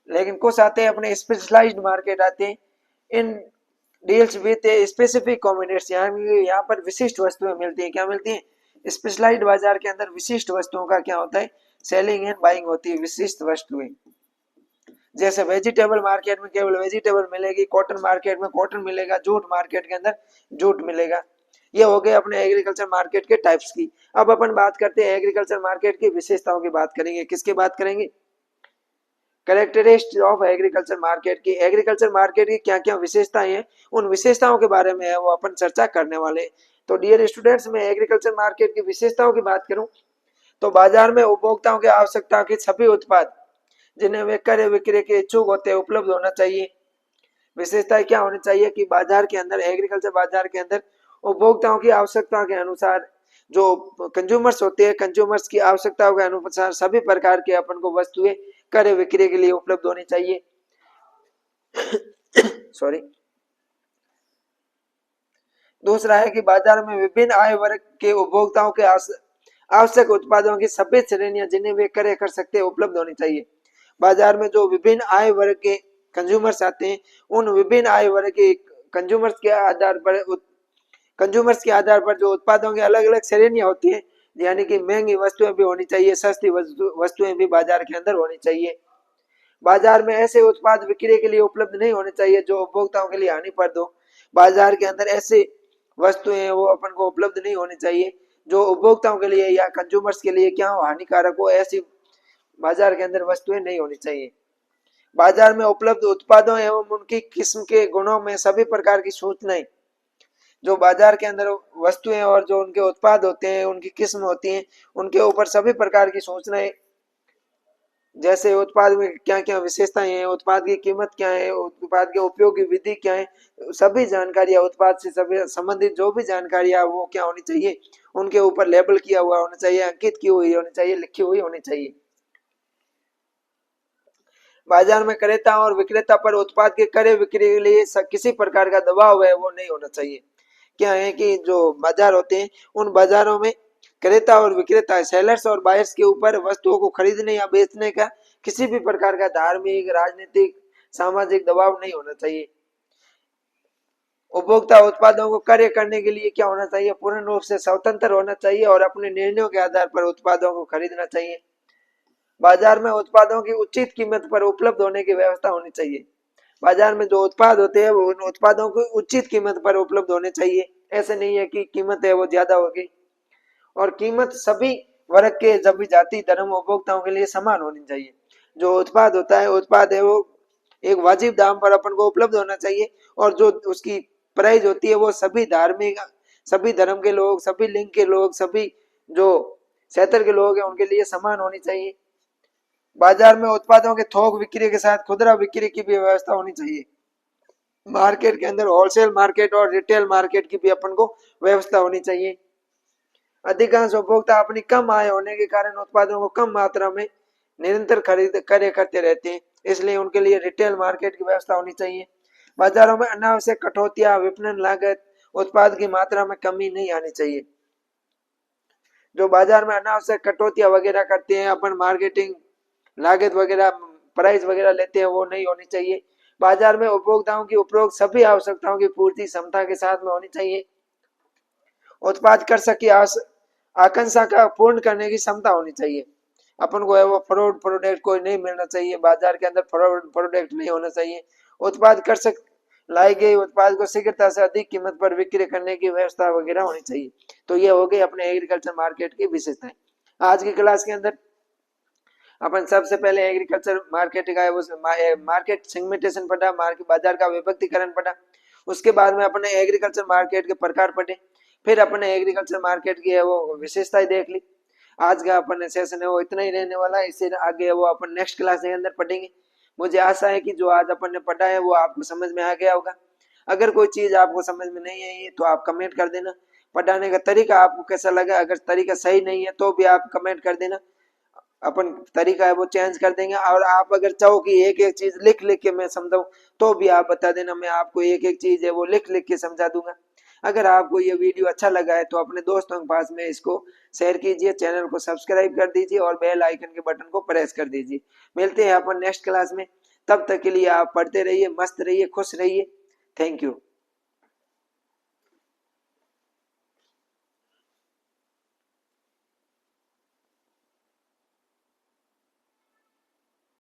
लेकिन कुछ आते हैं अपने स्पेशलाइज्ड मार्केट आते हैं, इन डील्स विद स्पेसिफिक कमोडिटीज। यहाँ पर विशिष्ट वस्तुएं मिलती हैं। क्या मिलती हैं? स्पेशलाइज्ड बाजार के अंदर विशिष्ट वस्तुओं का क्या होता है, सेलिंग एंड बाइंग होती है, विशिष्ट वस्तुएं। जैसे वेजिटेबल मार्केट में केवल वेजिटेबल मिलेगी, कॉटन मार्केट में कॉटन मिलेगा, जूट मार्केट के अंदर जूट मिलेगा। ये हो गए अपने एग्रीकल्चर मार्केट के टाइप्स की। अब अपन बात करते हैं एग्रीकल्चर मार्केट की विशेषताओं की बात करेंगे। किसकी बात करेंगे? कैरेक्टरिस्टिक्स ऑफ एग्रीकल्चर मार्केट की। एग्रीकल्चर मार्केट की क्या क्या विशेषताएं हैं, उन विशेषताओं के बारे में है वो अपन चर्चा करने वाले हैं। तो डियर स्टूडेंट्स, मैं एग्रीकल्चर मार्केट की विशेषताओं की बात करूं तो बाजार में उपभोक्ताओं की आवश्यकता के सभी उत्पाद जिन्हें वे क्रय विक्रय के इच्छुक होते हैं उपलब्ध होना चाहिए। विशेषताएं क्या होनी चाहिए कि बाजार के अंदर, एग्रीकल्चर बाजार के अंदर उपभोक्ताओं की आवश्यकता के अनुसार जो कंज्यूमर्स होते हैं, कंज्यूमर्स की आवश्यकताओं के अनुसार सभी प्रकार के अपन को वस्तुएं क्रय विक्रय के लिए उपलब्ध होनी चाहिए। सॉरी। दूसरा है कि बाजार में विभिन्न आय वर्ग के उपभोक्ताओं के आवश्यक उत्पादों की सभी श्रेणियां जिन्हें वे क्रय कर सकते हैं उपलब्ध होनी चाहिए। बाजार में जो विभिन्न आय वर्ग के कंज्यूमर्स आते हैं, उन विभिन्न आय वर्ग के कंज्यूमर्स के आधार पर जो उत्पादों की अलग अलग श्रेणियां होती है, यानी कि महंगी वस्तुएं भी होनी चाहिए, सस्ती वस्तुएं भी बाजार के अंदर होनी चाहिए। बाजार में ऐसे उत्पाद विक्रय के लिए उपलब्ध नहीं होने चाहिए जो उपभोक्ताओं के लिए हानिप्रद हो। बाजार के अंदर ऐसे वस्तुएं वो अपन को उपलब्ध नहीं होनी चाहिए जो उपभोक्ताओं के लिए या कंज्यूमर्स के लिए क्या हानिकारक हो। ऐसी बाजार के अंदर वस्तुएं नहीं होनी चाहिए। बाजार में उपलब्ध उत्पादों एवं उनकी किस्म के गुणों में सभी प्रकार की सूचनाएं, जो बाजार के अंदर वस्तुएं और जो उनके उत्पाद होते हैं, उनकी किस्म होती हैं, उनके ऊपर सभी प्रकार की सूचनाएं, जैसे उत्पाद में क्या क्या विशेषताएं हैं, उत्पाद की कीमत क्या है, उत्पाद के उपयोग की विधि क्या है, सभी जानकारियां, उत्पाद से सभी संबंधित जो भी जानकारियां वो क्या होनी चाहिए, उनके ऊपर लेबल किया हुआ होना चाहिए, अंकित की हुई होनी चाहिए, लिखी हुई होनी चाहिए। बाजार में क्रेता और विक्रेता पर उत्पाद के क्रय विक्रय के लिए किसी प्रकार का दबाव है वो नहीं होना चाहिए। क्या है कि जो बाजार होते हैं, उन बाजारों में क्रेता और विक्रेता, सेलर्स और बायर्स के ऊपर वस्तुओं को खरीदने या बेचने का किसी भी प्रकार का धार्मिक, राजनीतिक, सामाजिक दबाव नहीं होना चाहिए। उपभोक्ता उत्पादों को क्रय करने के लिए क्या होना चाहिए, पूर्ण रूप से स्वतंत्र होना चाहिए और अपने निर्णयों के आधार पर उत्पादों को खरीदना चाहिए। बाजार में उत्पादों की उचित कीमत पर उपलब्ध होने की व्यवस्था होनी चाहिए। बाजार में जो उत्पाद होते हैं वो उन उत्पादों को उचित कीमत पर उपलब्ध होने चाहिए। ऐसे नहीं है कि कीमत है वो ज्यादा होगी। और कीमत सभी वर्ग के, सभी जाति धर्म उपभोक्ताओं के लिए समान होनी चाहिए। जो उत्पाद होता है, उत्पाद है वो एक वाजिब दाम पर अपन को उपलब्ध होना चाहिए और जो उसकी प्राइस होती है वो सभी धार्मिक, सभी धर्म के लोग, सभी लिंग के लोग, सभी जो क्षेत्र के लोग हैं उनके लिए समान होनी चाहिए। बाजार में उत्पादों के थोक बिक्री के साथ खुदरा बिक्री की भी व्यवस्था होनी चाहिए। मार्केट के अंदर होलसेल मार्केट और रिटेल मार्केट की भी अपन को व्यवस्था होनी चाहिए। अधिकांश उपभोक्ता अपनी कम आय होने के कारण उत्पादों को कम मात्रा में निरंतर खरीद क्रय करते रहते हैं, इसलिए उनके लिए रिटेल मार्केट की व्यवस्था होनी चाहिए। बाजारों में अनावश्यक कटौतियां, विपणन लागत, उत्पाद की मात्रा में कमी नहीं आनी चाहिए। जो बाजार में अनावश्यक कटौतियां वगैरह करते हैं, अपन मार्केटिंग लागत वगैरह, प्राइस वगैरह लेते हैं, वो नहीं होनी चाहिए। बाजार में उपभोक्ताओं की उपरोक्त सभी आवश्यकताओं की पूर्ति क्षमता के साथ में होनी चाहिए। उत्पाद कर्षक की आकांक्षा का पूर्ण करने की क्षमता होनी चाहिए। अपन को है वो फ्रॉड प्रोडक्ट कोई नहीं मिलना चाहिए, बाजार के अंदर फ्रॉड प्रोडक्ट नहीं होना चाहिए। उत्पाद कर्षक लाई गई उत्पाद को शीघ्रता से अधिक कीमत पर बिक्री करने की व्यवस्था वगैरह होनी चाहिए। तो ये हो गई अपने एग्रीकल्चर मार्केट की विशेषताएं। आज की क्लास के अंदर अपन सबसे पहले एग्रीकल्चर मार्केट का मार्केट सेगमेंटेशन पढ़ा, मार्केट बाजार का विभक्तिकरण पढ़ा। उसके बाद में अपने एग्रीकल्चर मार्केट के प्रकार पढ़े, फिर अपने एग्रीकल्चर मार्केट की है वो विशेषताएं देख ली। आज का अपन सेशन है वो इतना ही रहने वाला है, इससे आगे वो अपन नेक्स्ट क्लास के अंदर पढ़ेंगे। मुझे आशा है कि जो आज अपन ने पढ़ा है वो आपको समझ में आ गया होगा। अगर कोई चीज आपको समझ में नहीं आई है तो आप कमेंट कर देना। पढ़ाने का तरीका आपको कैसा लगा, अगर तरीका सही नहीं है तो भी आप कमेंट कर देना, अपन तरीका है वो चेंज कर देंगे। और आप अगर चाहो कि एक एक चीज लिख लिख के मैं समझाऊं तो भी आप बता देना, मैं आपको एक एक चीज है वो लिख लिख के समझा दूंगा। अगर आपको ये वीडियो अच्छा लगा है तो अपने दोस्तों के पास में इसको शेयर कीजिए, चैनल को सब्सक्राइब कर दीजिए और बेल आइकन के बटन को प्रेस कर दीजिए। मिलते हैं अपन नेक्स्ट क्लास में, तब तक के लिए आप पढ़ते रहिए, मस्त रहिए, खुश रहिए। Thank you.